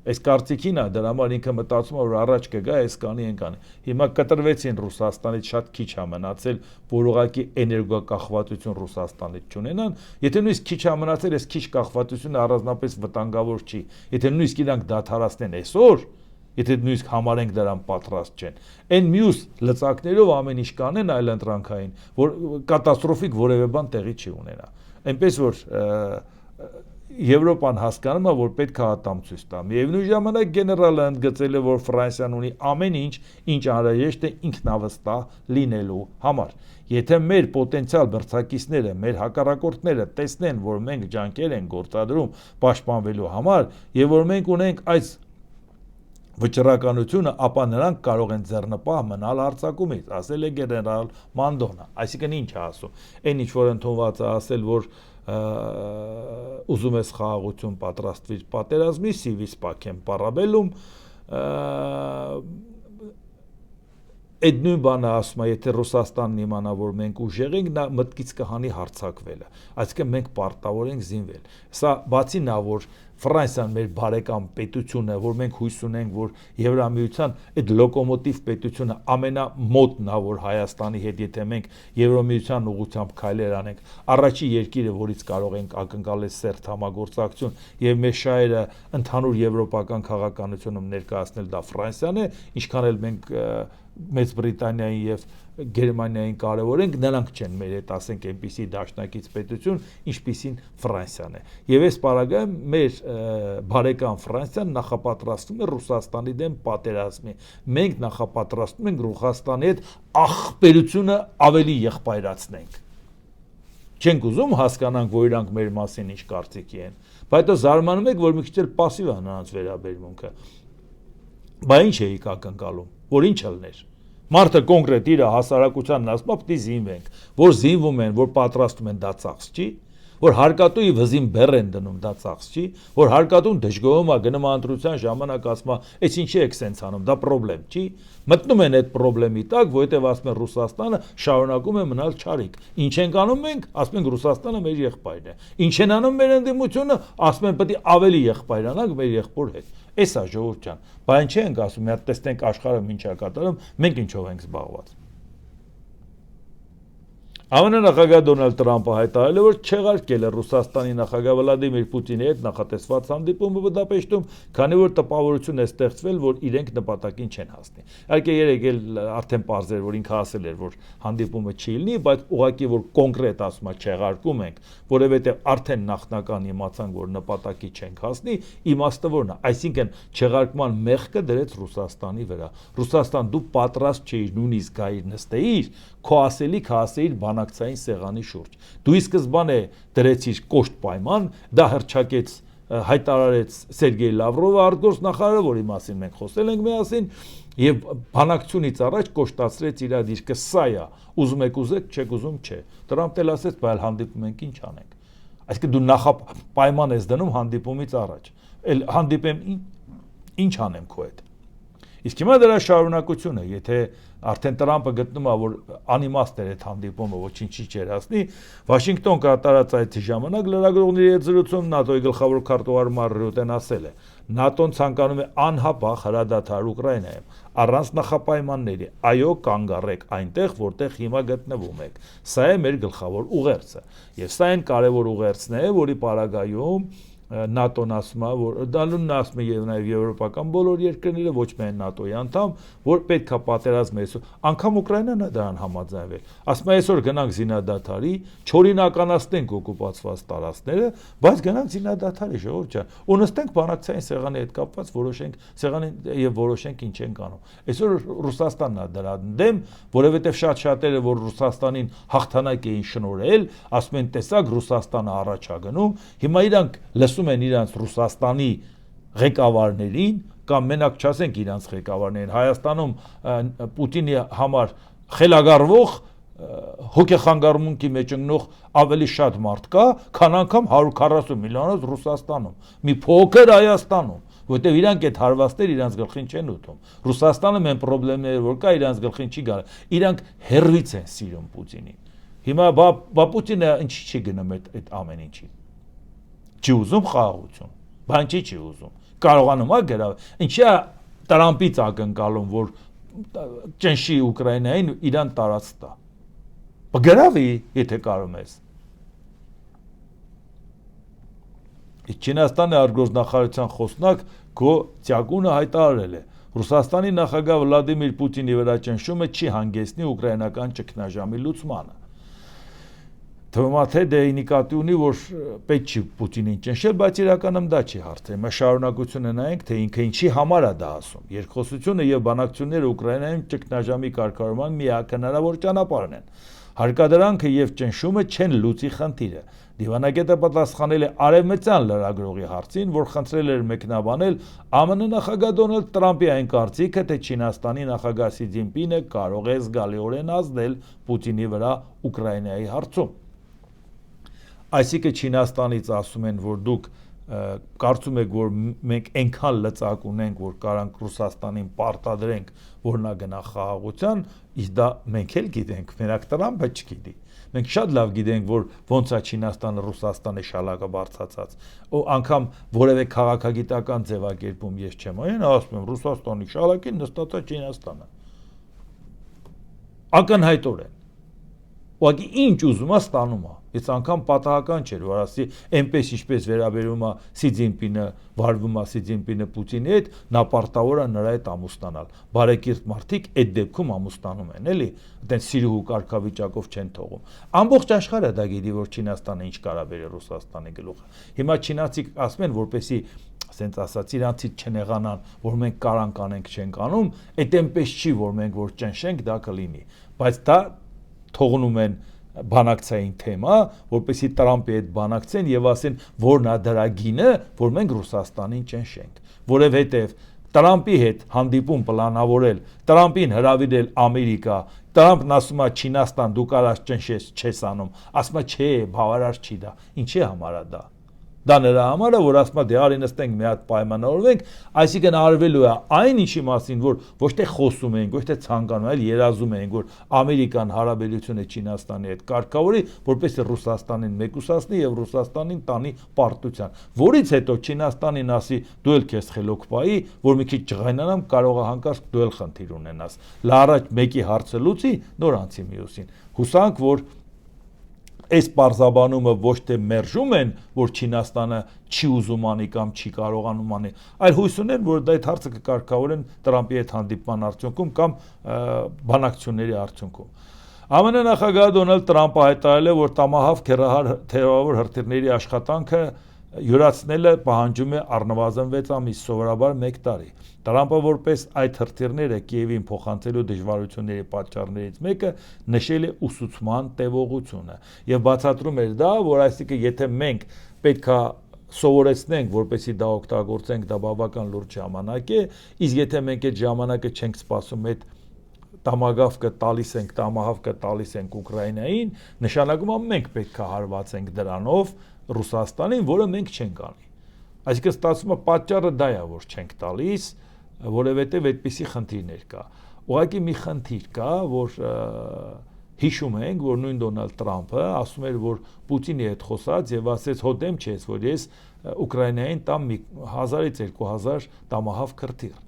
Այս կարծիքին է, դրա համար ինքը մտածում է, որ առաջ կգա, այս կանի, այն կանի։ Հիմա կտրվեցին Ռուսաստանից, շատ քիչ է մնացել, որ ուղղակի էներգոկախվածություն Ռուսաստանից չունենան։ Եթե նույնիսկ քիչ է մնացել, այս քիչ կախվածությունը առանձնապես վտանգավոր չի։ Եթե նույնիսկ իրանք դադարեցնեն այսօր, եթե նույնիսկ համարենք դրան պատրաստ չեն, այն մյուս լծակներով ամեն ինչ կանեն այլընտրանքային, որ կատաստրոֆիկ որևէ բան տեղի չի ունենա։ Այնպես որ Եվրոպան հասկանում է, որ պետք է ատամ ցույց տա։ Միևնույն ժամանակ գեներալը ընդգծել է, որ Ֆրանսիան ունի ամեն ինչ, ինչ անհրաժեշտ է ինքնավստահ լինելու համար։ Եթե մեր պոտենցիալ մրցակիցները, մեր հակառակորդները տեսնեն, որ մենք ջանքեր ենք գործադրում պաշտպանվելու համար, եւ որ մենք ունենք այս վճռականությունը, ապա նրանք կարող են ձեռնպահ մնալ հարձակումից, ասել է գեներալ Մանդոնը։ Այսինքն ինչ է ասում։ Այն ինչ որ ընդունված է ասել, որ ուզում ես խաղաղություն պատրաստվիր պատերազմի, սիվիս պակեմ պարաբելում, այդ նույն բանը ասում է, եթե Ռուսաստանն իմանա, որ մենք ուժեղ ենք, նա մտքից կհանի հարձակվելը, այսինքն մենք պարտավոր ենք զինվել։ Սա բացի նա, որ Ֆրանսիան մեր բարեկամ պետությունը, որ մենք հույս ունենք, որ Եվրամիության այդ լոկոմոտիվ պետությունը ամենամոտն է, որ Հայաստանի հետ, եթե մենք Եվրամիության ուղղությամբ քայլեր անենք, առաջի երկիրը, որից կարող ենք ակնկալել սերտ համագործակցություն, եւ մեր շահերը ընդհանուր եվրոպական քաղաքականությունում ներկայացնել դա Ֆրանսիան է, ինչքան էլ մենք Մեծ Բրիտանիայի եւ Գերմանիային կարևորենք, նրանք չեն մեր հետ, ասենք, այնպիսի դաշնակից պետություն, ինչպիսին Ֆրանսիան է։ Եվ այս պարագայում մեր բարեկամ Ֆրանսիան նախապատրաստում է Ռուսաստանի դեմ պատերազմի։ Մենք նախապատրաստում ենք Ռուսաստանի հետ ախպերությունը ավելի եղբայրացնենք։ Չենք ուզում հասկանանք, որ իրանք մեր մասին ինչ կարծիքի են, բայց դա զարմանում եք, որ մի քիչ էլ пассив է նրանց վերաբերմունքը։ Բա ինչ էիք ակնկալում, որ ինչ ելներ։ Մարդը կոնկրետ իր հասարակությանն ասում, պիտի զինվենք, որ զինվում են, որ պատրաստում են, դա ծախս չի, որ հարկատուի վզին բեռ են դնում, դա ծախս չի, որ հարկատուն դժգոհում է, գնում ընտրության ժամանակ ասում է, այս ինչի եք սենց անում, դա պրոբլեմ չի, մտնում են այդ պրոբլեմի տակ, որովհետև ասում են Ռուսաստանը շարունակում է մնալ չարիք։ Ինչ ենք անում մենք, ասում ենք Ռուսաստանը մեր եղբայրն է։ Ինչ են անում մեր ընդդիմությունը, ասում են պետք է ավելի եղբայրանանք մեր եղբոր հետ։ Էս է ժողովուրդ ջան, բայց ինչ ենք ասում, մի հատ տեսնենք աշխարհը ինչ է կատարում, մենք ինչով ենք զբաղված։ ԱՄՆ նախագահ Դոնալդ Տրամպը հայտարարել է, որ չեղարկել է Ռուսաստանի նախագահ Վլադիմիր Պուտինի հետ նախատեսված հանդիպումը Բուդապեշտում, քանի որ տպավորություն է ստեղծվել, որ իրենք նպատակին չեն հասնի։ Իհարկե երեք էլ արդեն պարզ էր, որ ինքը ասել էր, որ հանդիպումը չի լինի, բայց ուղղակի որ կոնկրետ ասում է չեղարկում ենք, որովհետև արդեն նախնական իմացանք, որ նպատակի չենք հասնի, իմաստը որն է, այսինքն չեղարկման մեղքը դրեց Ռուսաստանի վրա։ Ռուսաստան դու պատրաստ չէիր նույնիսկ գայիր նստեիր, քո ասելիք հասեիր բանակցային սեղանի շուրջ։ Դու ի սկզբանե դրեցիր կոշտ պայման, դա հռչակեց հայտարարեց Սերգեյ Լավրովը արտգործնախարարը, որի մասին մենք խոսել ենք միասին, եւ բանակցությունից առաջ կոշտացրեց իր դիրքը, սա է, ուզում եք ուզեք, չեք ուզում չէ։ Տրամպն էլ ասեց, բայց հանդիպում ենք, ինչ անենք։ Այսինքն դու նախապայման ես դնում հանդիպումից առաջ։ Էլ հանդիպեմ ինչ անեմ քո հետ։ Իսկ հիմա դրա շարունակությունը, եթե արդեն Տրամպը գտնում է, որ անիմաստ էր այդ հանդիպումը, ոչինչի չէր հասնի, Վաշինգտոն կատարած այդ ժամանակ լրագրողների հետ զրույցում ՆԱՏՕ-ի գլխավոր քարտուղար Մարկ Ռյուտեն ասել է. ՆԱՏՕ-ն ցանկանում է անհապաղ հրադադար Ուկրաինայում, առանց նախապայմանների, այո, կանգ առեք այնտեղ, որտեղ հիմա գտնվում եք։ Սա է մեր գլխավոր ուղերձը։ Եվ սա այն կարևոր ուղերձն է, որի պարագայում ՆԱՏՕ-ն ասում է, որ դալունն ասում է եւ նաեւ եվրոպական բոլոր երկրները, ոչ միայն ՆԱՏՕ-ի անդամ, որ պետք է պատերազմ է, անգամ Ուկրաինան է դրան համաձայնվել։ Ասում է այսօր գնանք զինադադարի, չօրինականացնենք օկուպացված տարածքները, բայց գնանք զինադադարի, ժողովուրդ ջան, ու նստենք բանակցային սեղանի հետ կապված, որոշենք սեղանին եւ որոշենք ինչ ենք անում։ Այսօր Ռուսաստանն է դրան դեմ, որովհետեւ շատ-շատերը, որ Ռուսաստանին հաղթանակ էին շնորհել, ասում են տեսակ Ռուսաստանը առաջ է գնում, հիմա իրանք լսում են իրանց Ռուսաստանի ղեկավարներին կամ մենակ չասենք իրանց ղեկավարներին Հայաստանում Պուտինի համար խելագարվող հոգեխանգարումունքի մեջ ընկնող ավելի շատ մարդ կա, քան անգամ 140 միլիոնոց Ռուսաստանում, մի փոքր Հայաստանում, որտեղ իրանք այդ հարվածներ իրանց գլխին չեն ուտում։ Ռուսաստանը մեն խնդիրներ որ կա իրանց գլխին չի գալ, իրանք հերվից են սիրում Պուտինին։ Հիմա բա Պուտինը ինչի չի գնում այդ ամեն ինչի։ Չի ուզում խաղաղություն, բան չի ուզում, կարողանում է գրավ, ինչի է Տրամպից ակնկալում, որ ճնշի Ուկրաինային իրան տարածք տա, գրավի, եթե կարում ես։ Չինաստանի արտգործնախարարության խոսնակ Գո Ցյագունը հայտարարել է. Ռուսաստանի նախագահ Վլադիմիր Պուտինի վրա ճնշումը չի հանգեցնի ուկրաինական ճգնաժամի լուծմանը։ Թվում է թե դե նկատի ունի, որ պետք չի Պուտինին ճնշել, բայց իրականում դա չի հարցը։ Մենք շարունակությունը նայենք, թե ինքը ինչի համար է դա ասում։ Երկխոսությունը եւ բանակցությունները Ուկրաինայում ճգնաժամի կարգավորման միակ հնարավոր ճանապարհն են։ Հարկադրանքը եւ ճնշումը չեն լուծի խնդիրը։ Դիվանագետը պատասխանել է արևմտյան լրագրողի հարցին, որ խնդրել էր մեկնաբանել ԱՄՆ նախագահ Դոնալդ Տրամպի այն կարծիքը, թե Չինաստանի նախագահ Սի Ցզինպինը կարող է զգալիորեն ազդել Պուտինի վրա Ուկրաինայի հարցում։ Այսինքն Չինաստանից ասում են, որ դուք կարծում եք, որ մենք այնքան լծակ ունենք, որ կարանք Ռուսաստանին պարտադրենք, որ նա գնա խաղաղության, իսկ դա մենք էլ գիտենք, մենակ Տրամպը չգիտի։ Մենք շատ լավ գիտենք, որ ոնց է Չինաստանը Ռուսաստանի շալակը բարձրացած։ Ու անգամ որևէ քաղաքագիտական ձևակերպում ես չեմ այն, ասում եմ Ռուսաստանի շալակին նստած է Չինաստանը։ Ակնհայտորեն։ Ուղղակի ինչ ուզում է ստանում է։ Այս անգամ պատահական չէր, որ ասի այնպես ինչպես վերաբերում է Սի Ցզինպինը, վարվում է Սի Ցզինպինը Պուտինի հետ, նա պարտավոր է նրա հետ ամուսնանալ։ Բարեկիրթ մարդիկ այդ դեպքում ամուսնանում են, էլի, այդպես սիրուհու կարգավիճակով չեն թողում։ Ամբողջ աշխարհը դա գիտի, որ Չինաստանը ինչ կարա բերել Ռուսաստանի գլուխը։ Հիմա չինացիք ասում են, որպեսի ասենց ասած իրանցից չնեղանան, որ մենք կարանք անենք չենք անում, այդ այնպես չի, որ մենք որ ճնշենք, դա կլինի, բայց դա թողնում են բանակցային թեմա, որպեսզի Տրամպի հետ բանակցեն եւ ասեն, որն է դրա գինը, որ մենք Ռուսաստանին ճնշենք, որովհետեւ Տրամպի հետ հանդիպում պլանավորել, Տրամպին հրավիրել Ամերիկա, Տրամպն ասում է Չինաստան դու կարաս ճնշես, չես անում, ասում է չէ, բավարար չի դա, ինչի համար է դա։ Դա նրա համար է, որ ասում է դե արի նստենք մի հատ պայմանավորվենք, այսինքն արվելու է այն ինչի մասին, որ ոչ թե խոսում ենք, ոչ թե ցանկանում, այլ երազում ենք, որ Ամերիկան հարաբերությունը Չինաստանի հետ կարգավորի, որպեսզի Ռուսաստանին մեկուսացնի եւ Ռուսաստանին տանի պարտության, որից հետո Չինաստանին ասի դու էլ քեզ խելոք պայի, որ մի քիչ ջղայնանամ, կարող է հանկարծ դու էլ խնդիր ունենաս։ Լա առաջ մեկի հարցը լուծի, նոր անցի մյուսին։ Հուսանք, որ այս պարզաբանումը ոչ թե մերժում են, որ Չինաստանը չի ուզում անի կամ չի կարողանում անի, այլ հույս ունեն, որ դա այդ հարցը կկարգավորեն Տրամպի հետ հանդիպման արդյունքում կամ բանակցությունների արդյունքում։ ԱՄՆ նախագահ Դոնալդ Տրամպը հայտարարել է, որ Տամահավք թերավոր հրթիռների աշխատանքը յուրացնելը պահանջում է առնվազն 6 ամիս, սովորաբար 1 տարի։ Տրամպը որպես այդ հրթիռները Կիևին փոխանցելու դժվարությունների պատճառներից մեկը նշել է ուսուցման տևողությունը եւ բացատրում էր դա, որ այսինքն եթե մենք պետքա սովորեցնենք, որպեսզի դա օգտագործենք, դա բավական լուրջ ժամանակ է, իսկ եթե մենք այդ ժամանակը չենք սպասում, այդ Տամահավկը տալիս ենք Ուկրաինային, նշանակում է մենք պետքա հարվածենք դրանով Ռուսաստանին, որը մենք չենք անի։ Այսինքն ստացվում է պատճառը դա է, որ չենք տալիս, որովհետև այդպիսի խնդիրներ կա։ Ուղղակի մի խնդիր կա, որ հիշում ենք, որ նույն Դոնալդ Տրամպը ասում էր, որ Պուտինի հետ խոսած եւ ասեց հո դեմ չես, որ ես Ուկրաինային տամ 1000-ից 2000 Տամահավք հրթիռ։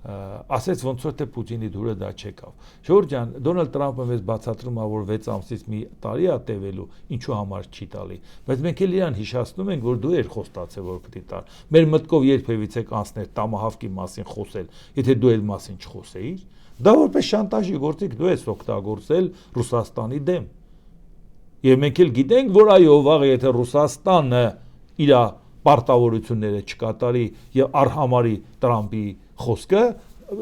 Ասեց ոնց որ թե Պուտինի դուրը դա չեկավ։ Ժորժ ջան, Դոնալդ Տրամպը մեզ բացատրում է, որ 6 ամսից մի տարի է տևելու, ինչու համար չի տալի։ Բայց մենք էլ իրան հիշացնում ենք, որ դու էր խոստացել, որ պիտի տար։ Մեր մտքով երբևիցե կանցներ Տամահավկի մասին խոսել, եթե դու այդ մասին չխոսեիր, դա որպես շանտաժի գործիք դու ես օգտագործել Ռուսաստանի դեմ։ Եվ մենք էլ գիտենք, որ այո, վաղ եթե Ռուսաստանը իր պարտավորությունները չկատարի եւ արհամարի Տրամպի խոսքը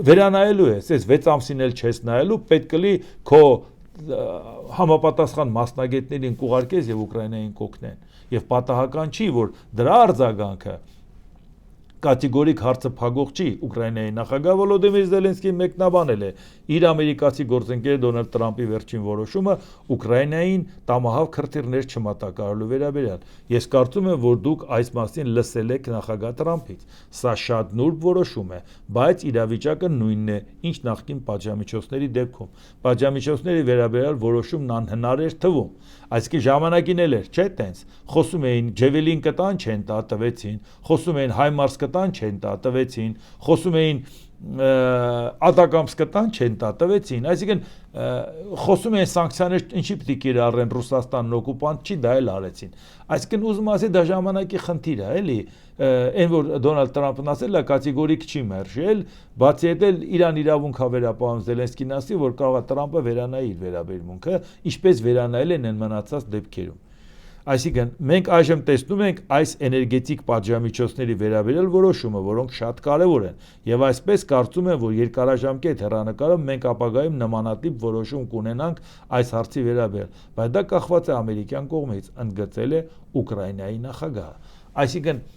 վերանայելու է, այս 6 ամսին էլ չես նայելու, պետք կլի քո համապատասխան մասնագետներին կուղարկես եւ Ուկրաինային կօգնեն։ Եվ պատահական չի, որ դրա արձագանքը կատեգորիկ հարցը փակող չի, Ուկրաինայի նախագահ Վոլոդիմիր Զելենսկին մեկնաբանել է իր ամերիկացի գործընկեր Դոնալդ Տրամպի վերջին որոշումը Ուկրաինային Տամահավք հրթիռներ չմատակարարելու վերաբերյալ։ Ես կարծում եմ, որ դուք այս մասին լսել եք նախագահ Տրամփից։ Սա շատ նուրբ որոշում է, բայց իրավիճակը նույնն է, ինչ նախկին պատժամիջոցների դեպքում։ Պատժամիջոցների վերաբերյալ որոշումն անհնար էր թվում։ Այսինքն ժամանակին էլ էր, չէ՞ տենց։ Խոսում էին Ջևելին կտան չեն տա, տվեցին, խոսում էին Հայմարս կտան չեն տա, տվեցին, խոսում էին Ատակամս կտան չեն տա, տվեցին, այսինքն խոսում են սանկցիաներ ինչի պիտի կիրառեն Ռուսաստանն օկուպանտ չի, դա էլ արեցին։ Այսինքն ուզում ասի դա ժամանակի խնդիր է, էլի, այն որ Դոնալդ Տրամփն ասել է կատեգորիկ չի մերժել, բացի այդ էլ Իրան իրավունք է վերապահում Զելենսկին ասի, որ կարող է Տրամփը վերանայի իր վերաբերմունքը, ինչպես վերանայել են այն մնացած դեպքերում։ Այսինքն մենք այժմ տեսնում ենք այս էներգետիկ պատժամիջոցների վերաբերյալ որոշումը, որոնք շատ կարևոր են, եւ այսպես կարծում եմ, որ երկարաժամկետ հեռանկարով մենք ապագայում նմանատիպ որոշում կունենանք այս հարցի վերաբերյալ, բայց դա կախված է ամերիկյան կողմից, ընդգծել է Ուկրաինայի նախագահը։ Այսինքն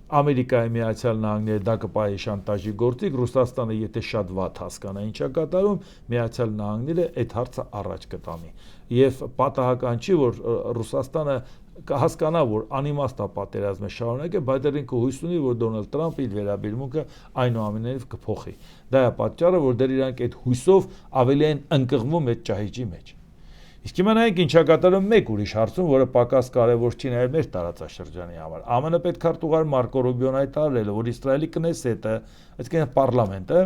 Ամերիկայի Միացյալ Նահանգները դա կպահի շանտաժի գործիք, Ռուսաստանը եթե շատ վատ հասկանա ինչա կատարում, Միացյալ Նահանգները այդ հարցը առաջ կտանի։ Եվ պատահական չի, որ Ռուսաստանը կհասկանա, որ անիմաստ է պատերազմը շարունակել, բայց դեռ ինքը հույս ունի, որ Դոնալդ Տրամփը իր վերաբերմունքը այնուամենայնիվ կփոխի։ Դա է պատճառը, որ դեռ իրանք այդ հույսով ավելի են ընկղմում այդ ճահիճի մեջ։ Իսկ հիմա նայենք ինչա կատարում մեկ ուրիշ հարցում, որը պակաս կարևոր չի նաև մեր տարածաշրջանի համար։ ԱՄՆ պետքարտուղար Մարկո Ռուբիոն հայտարարել է, որ Իսրայելի Կնեսետը, այսինքն պարլամենտը,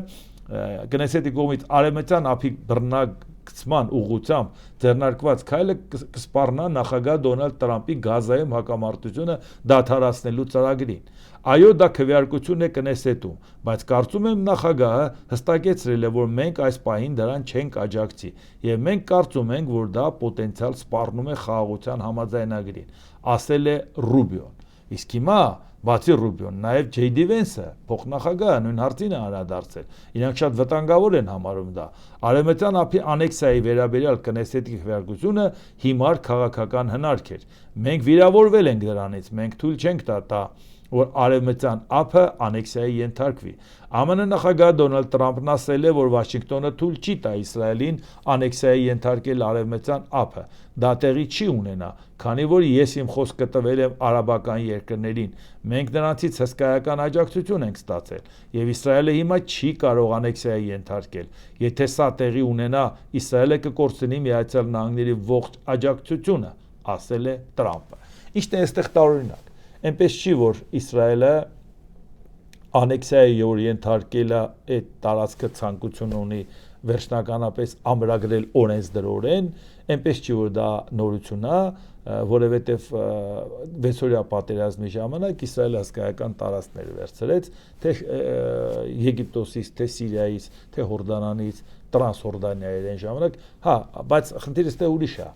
Կնեսետի կողմից արևմտյան ափի բռնակ կցման ուղղությամբ ձեռնարկված քայլը կսպառնա նախագահ Դոնալդ Տրամփի Գազայում հակամարտությունը դադարեցնելու ծրագրին։ Այո, դա քվեարկություն է Կնեսետում, բայց կարծում եմ նախագահը հստակեցրել է, որ մենք այս պահին դրան չենք աջակցի, եւ մենք կարծում ենք, որ դա պոտենցիալ սպառնում է խաղաղության համաձայնագրին, ասել է Ռուբիոն։ Իսկ հիմա բացի Ռուբիոն, նաև Ջեյ Վենսը, փոխնախագահը նույն հարցին է անդրադարձել։ Իրանք շատ վտանգավոր են համարում դա։ Արևմտյան ափի անեքսիայի վերաբերյալ Կնեսետի քվեարկությունը հիմար քաղաքական հնարք էր։ Մենք վիրավորվել ենք դրանից, մենք թույլ չենք տա, որ արևմտյան ափը անեքսիայի ենթարկվի։ ԱՄՆ նախագահ Դոնալդ Տրամփն ասել է, որ Վաշինգտոնը թույլ չի տա Իսրայելին անեքսիայի ենթարկել արևմտյան ափը։ Դա տեղի չի ունենա, քանի որ ես իմ խոսքը տվել եմ արաբական երկրներին։ Մենք նրանցից հսկայական աջակցություն ենք ստացել, եւ Իսրայելը հիմա չի կարող անեքսիայի ենթարկել։ Եթե սա տեղի ունենա, Իսրայելը կկորցնի Միացյալ Նահանգների ողջ աջակցությունը, ասել է Տրամփը։ Ինչն է այստեղ տարօրինակ։ Այնպես չի, որ Իսրայելը անեքսիայի ենթարկելը այդ տարածքը ցանկություն ունի վերջնականապես ամրագրել օրենսդրորեն, այնպես չի, որ դա նորություն է, որովհետև 6-օրյա պատերազմի ժամանակ Իսրայելը հսկայական տարածքներ վերցրեց, թե Եգիպտոսից, թե Սիրիայից, թե Հորդանանից, Տրանսհորդանիայից այն ժամանակ, բայց խնդիրը ստե ուրիշ է։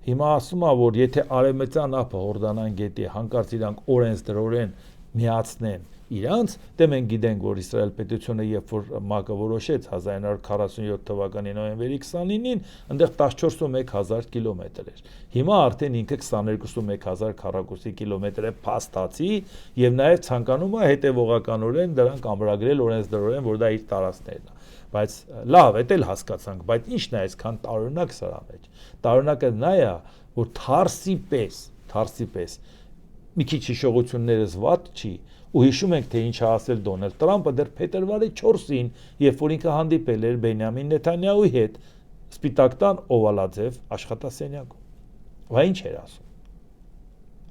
Հիմա ասում է, որ եթե արևմտյան ափը Հորդանան գետի հանկարծ իրանք օրենսդրորեն միացնեն իրանց, դե մենք գիտենք, որ Իսրայել պետությունը երբ որ ՄԱԿ-ը որոշեց 1947 թվականի նոյեմբերի 29-ին, այնտեղ 14.1 կիլոմետր էր։ Հիմա արդեն ինքը 22.1 քառակուսի կիլոմետր է փաստացի եւ նաեւ ցանկանում է հետեւողականորեն դրանք ամրագրել օրենսդրորեն, որ դա իր տարածքներն է։ Բայց լավ, դա էլ հասկացանք, բայց ի՞նչն է այսքան տարօրինակ սրա մեջ։ Տարօրինակը նա է, որ թարսի պես մի քիչ հիշողություններս վատ չի, ու հիշում ենք, թե ինչ է ասել Դոնալդ Տրամփը դեռ փետրվարի 4-ին, երբ որ ինքը հանդիպել էր Բենյամին Նեթանյահուի հետ Սպիտակ տան օվալաձև աշխատասենյակում։ Վայ ինչ էր ասում։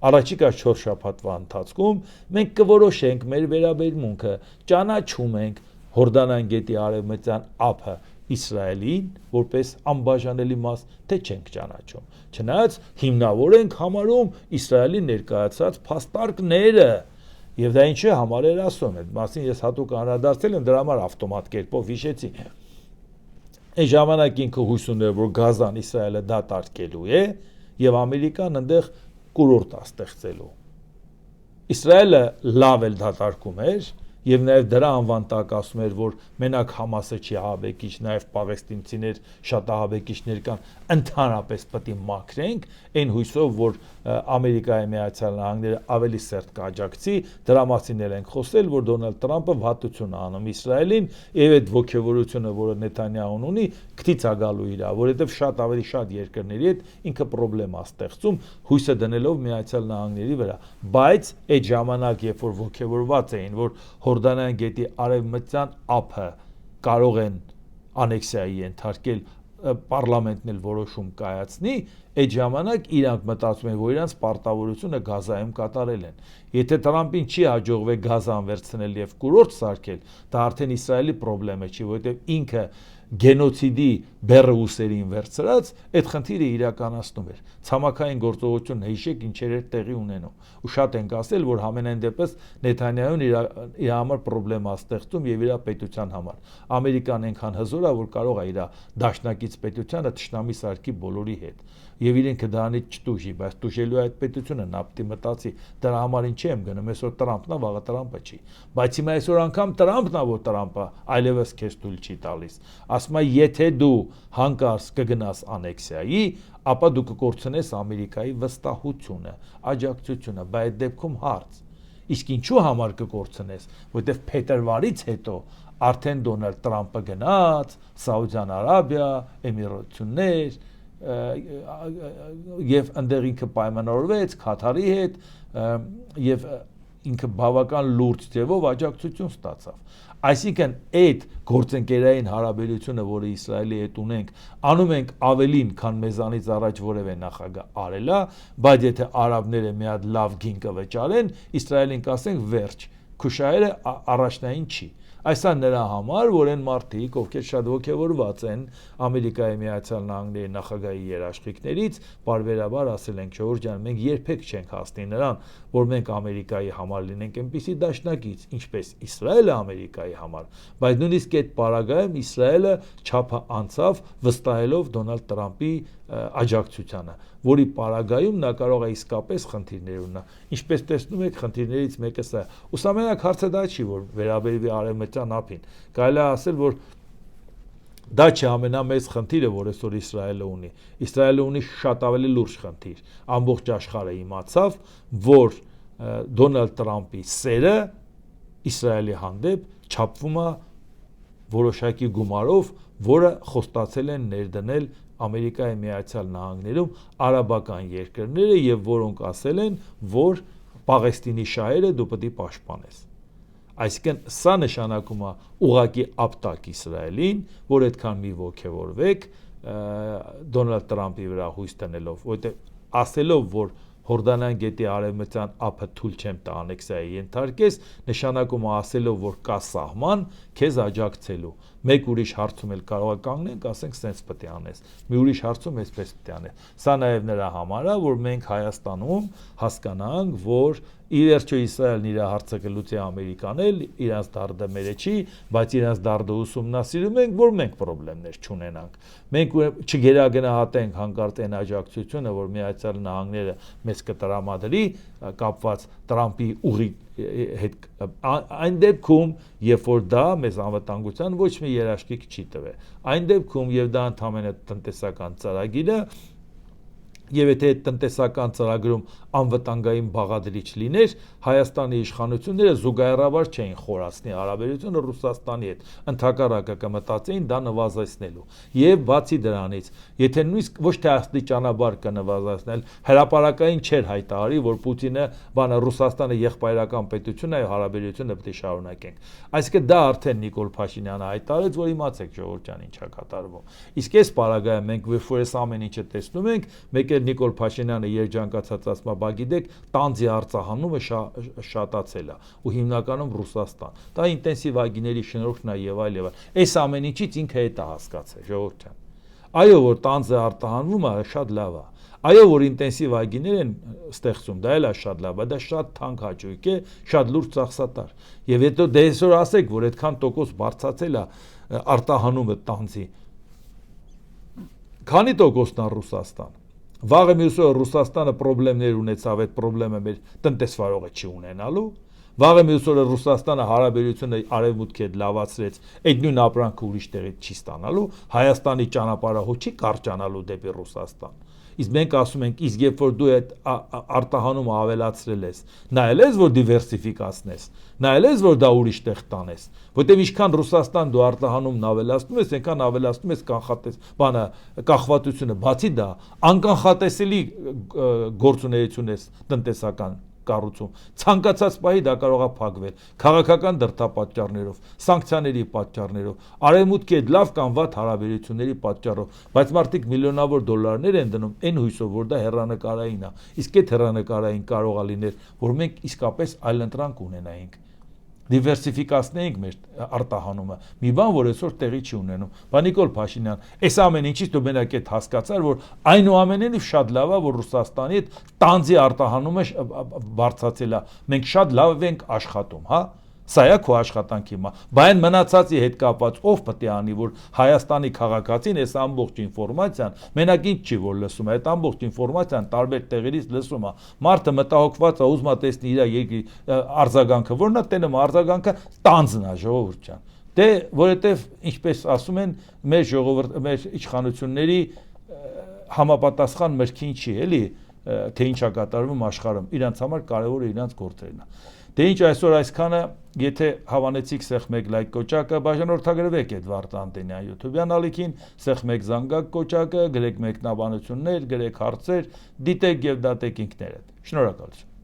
Առաջիկա 4 շաբաթվա ընթացքում մենք կորոշենք մեր վերաբերմունքը, ճանաչում ենք Հորդանան գետի արևմտյան ափը Իսրայելին որպես անբաժանելի մաս, թե չենք ճանաչում։ Չնայած հիմնավոր ենք համարում Իսրայելի ներկայացած փաստարկները, եւ դա ինչի համար էր ասում, այդ մասին ես հատուկ անդրադարձել եմ, դրա համար ավտոմատ կերպով հիշեցի։ Այն ժամանակ ինքը հույս ուներ, որ Գազան Իսրայելը դատարկելու է եւ Ամերիկան այնտեղ կուրորտ է ստեղծելու։ Իսրայելը լավ էլ դատարկում էր եւ նաեւ դրա անվան տակ ասում էր, որ մենակ Համասը չի ահաբեկիչ, նաեւ պաղեստինցիներ շատ ահաբեկիչներ կան, ընդհանրապես պետք է մաքրենք, այն հույսով, որ Ամերիկայի Միացյալ Նահանգները ավելի սերտ կաջակցի, դրա մասին էլ ենք խոսել, որ Դոնալդ Տրամփը վատություն է անում Իսրայելին, եւ այդ ողջավորությունը, որը Նեթանյահուն ունի, քիչ է գալու իրա, որովհետեւ շատ ավելի շատ երկրների հետ ինքը խնդրեմ է ստեղծում, հույսը դնելով Միացյալ Նահանգների վրա, բայց այդ ժամանակ, երբ որ ողջավորված էին, որ Հորդանան գետի արևմտյան ափը կարող են անեքսիայի ենթարկել, պարլամենտն էլ որոշում կայացնի, այդ ժամանակ իրանք մտածում են, որ իրանց պարտավորությունը Գազայում կատարել են։ Եթե Տրամփին չի հաջողվել Գազան վերցնել եւ կուրորտ սարքել, դա արդեն Իսրայելի խնդրեմը չի, որովհետեւ ինքը գենոցիդի բեռը ուսերին վերցրած այդ խնդիրը իրականացնում էր։ Ցամաքային գործողությունը հիշեք ինչեր էր տեղի ունենում։ Ու շատ ենք ասել, որ համենայն դեպս Նեթանյահուն իր համար խնդրեմ է ստեղծում եւ իր պետության համար։ Ամերիկան այնքան հզոր է, որ կարող է իր դաշնակից պետությանը թշնամի սարքի բոլորի հետ։ Եվ իրենքը դրանից չտուժի, բայց տուժելու այդ պետությունը նա պետք է մտածի, դրա համար ինչ եմ գնում, այսօր Տրամփն է, վաղը Տրամփը չի։ Բայց հիմա այսօր անգամ Տրամփն է, որ Տրամփը այլևս քեզ թույլ չի տալիս։ Ասում է, եթե դու հանկարծ կգնաս անեքսիայի, ապա դու կկորցնես Ամերիկայի վստահությունը, աջակցությունը, բայց այդ դեպքում հարց։ Իսկ ինչու համար կկորցնես, որովհետև փետրվարից հետո արդեն Դոնալդ Տրամփը գնաց Սաուդյան Արաբիա, Էմիրություններ եւ այնտեղ ինքը պայմանավորվեց Քաթարի հետ եւ ինքը բավական լուրջ ձևով աջակցություն ստացավ։ Այսինքն այդ գործընկերային հարաբերությունը, որը Իսրայելի հետ ունենք, անում ենք ավելին, քան մեզանից առաջ որևէ նախագահ արել է, բայց եթե արաբները մի հատ լավ գին կվճարեն, Իսրայելին կասենք վերջ, քուշայերը առաջնային չի։ Այսա նրա համար, որ այն մարդիկ, ովքեր շատ ոգևորված են Ամերիկայի Միացյալ Նահանգների նախագահի երաշխիքներից, բարբերաբար ասել են, Ժողովուրդ ջան, մենք երբեք չենք հասնի նրան, որ մենք Ամերիկայի համար լինենք այնպիսի դաշնակից, ինչպես Իսրայելը Ամերիկայի համար, բայց նույնիսկ այդ պարագայում Իսրայելը չափը անցավ վստահելով Դոնալդ Տրամպի աջակցությանը, որի պարագայում նա կարող է իսկապես խնդիրներ ունենա։ Ինչպես տեսնում եք, խնդիրներից մեկը սա է։ Ուսամենակ հարցը դա չի, որ վերաբերվի արևմտյան ափին։ Կարելի է ասել, որ դա չի ամենամեծ խնդիրը, որ այսօր Իսրայելը ունի։ Իսրայելը ունի շատ ավելի լուրջ խնդիր։ Ամբողջ աշխարհը իմացավ, որ Դոնալդ Տրամպի սերը Իսրայելի հանդեպ չափվում է որոշակի գումարով, որը խոստացել են ներդնել Ամերիկայի Միացյալ Նահանգներում արաբական երկրները եւ որոնք ասել են, որ Պաղեստինի շահերը դու պետք է պաշտպանես։ Այսինքն սա նշանակում է ուղղակի ապտակ Իսրայելին, որ այդքան մի ոգևորվեք Դոնալդ Տրամպի վրա հույս տնելով, որովհետեւ ասելով, որ Հորդանան գետի արևմտյան ափը թույլ չեմ տա անեքսիայի ենթարկես, նշանակում է ասելով, որ կա սահման քեզ աջակցելու։ Մեկ ուրիշ հարցում էլ կարող է կանգնենք, ասենք սենց պետք է անես։ Մի ուրիշ հարցում էսպես պետք է անես։ Սա նաև նրա համար է, որ մենք Հայաստանում հասկանանք, որ ի վերջո Իսրայելն իր հարցը կլուծի Ամերիկանել, իրանց դարդը մերը չի, բայց իրանց դարդը ուսումնասիրում ենք, որ մենք խնդիրներ չունենանք։ Մենք չգերագնահատենք հանկարծ այն աջակցությունը, որ Միացյալ Նահանգները մեզ կտրամադրի կապված Տրամպի ուղի հետ այն դեպքում, երբ որ դա մեզ անվտանգության ոչ մի երաշխիք չի տվել։ Այն դեպքում, եւ դա ընդհանրապես տնտեսական ծրագիր է, եւ եթե այդ տնտեսական ծրագրում անվտանգային բաղադրիչ լիներ, Հայաստանի իշխանությունները զուգահեռաբար չէին խորացնի հարաբերությունը Ռուսաստանի հետ, ընդհակառակը կմտածեին դա նվազեցնելու։ Եվ բացի դրանից, եթե նույնիսկ ոչ թե աստիճանաբար կնվազեցնել, հրապարակային չէր հայտարարի, որ Պուտինը Ռուսաստանը եղբայրական պետություն է, հարաբերությունը պետք է շարունակենք։ Այսինքն դա արդեն Նիկոլ Փաշինյանը հայտարարեց, որ իմացեք Ժողովուրդ ջան, ինչ է կատարվում։ Իսկ այս պարագայում մենք որ ամեն ինչը տեսնում ենք, մեկ Նիկոլ Փաշինյանը երջանկացած ասում է, բա գիտեք, տանձի արձահանումը շատացել է ու հիմնականում Ռուսաստան։ Դա ինտենսիվ այգիների շնորհքն է եւ այլ եւ այլ։ Այս ամեն ինչից ինքը հետ է հասկացել, Ժողովուրդ ջան։ Այո, որ տանձը արտահանվում է, շատ լավ է։ Այո, որ ինտենսիվ այգիներ են ստեղծում, դա էլ է շատ լավ, դա շատ թանկ հաճույք է, շատ լուրջ ծախսատար։ Եվ հետո դե այսօր ասեք, որ այդքան տոկոս բարձրացել է արտահանումը տանձի։ Քանի տոկոսն է Ռուսաստան։ Վաղը մյուսը Ռուսաստանը խնդիրներ ունեցավ, այդ խնդիրը մեր տնտեսվարողը չի ունենալու։ Վաղը մյուս օրը Ռուսաստանը հարաբերությունը արևմուտքի հետ լավացրեց, այդ նույն ապրանքը ուրիշ տեղից չի ստանալու, Հայաստանի ճանապարհահող չի կարճանալու դեպի Ռուսաստան։ Իսկ մենք ասում ենք, իսկ երբ որ դու այդ արտահանումը ավելացրել ես, նայել ես, որ դիվերսիֆիկացնես, նայել ես, որ դա ուրիշ տեղ տանես, որտեղ ինչքան Ռուսաստան դու արտահանումն ավելացնում ես, այնքան ավելացնում ես կախվածությունը, բացի դա, անկանխատեսելի գործունեություն ես տնտեսական կառուցում։ Ցանկացած պահի դա կարող է փակվել քաղաքական դրդապատճառներով, սանկցիաների պատճառներով, արևմուտքի հետ լավ կամ վատ հարաբերությունների պատճառով, բայց մարդիկ միլիոնավոր դոլարներ են դնում այն հույսով, որ դա հեռանկարային է։ Իսկ այդ հեռանկարային կարող է լինել, որ մենք իսկապես այլընտրանք ունենայինք, դիվերսիֆիկացնեինք մեր արտահանումը, մի բան, որ այսօր տեղի չի ունենում։ Բա Նիկոլ Փաշինյան, այս ամեն ինչից դու մենակ այդ հասկացար, որ այնուամենայնիվ շատ լավ է, որ Ռուսաստանի հետ տանձի արտահանումը բարձրացել է։ Մենք շատ լավ ենք աշխատում, հա։ Սա է քո աշխատանքի հիմա, բայց մնացածի հետ կապված ով պետք է անի, որ Հայաստանի քաղաքացին այս ամբողջ ինֆորմացիան մենակ ինչ չի որ լսում, այդ ամբողջ ինֆորմացիան տարբեր տեղերից լսում է։ Մարդը մտահոգված է, ուզում է տեսնի իր երկրի արձագանքը, որն է տենում արձագանքը տանձն է, Ժողովուրդ ջան։ Դե որովհետև ինչպես ասում են, մեր ժողովուրդ, մեր իշխանությունների համապատասխան մրգին չի, էլի, թե ինչ է կատարվում աշխարհում, իրանց համար կարևորը իրանց գործերն է։ Դե ինչ այսօր այսքանը, եթե հավանեցիք սեղմեք լայք կոճակը, բաժանորդագրվեք այդ Վարդան Անտենյան YouTube-յան ալիքին, սեղմեք զանգակ կոճակը, գրեք մեկնաբանություններ, գրեք հարցեր, դիտեք եւ դատեք ինքներդ։ Շնորհակալություն։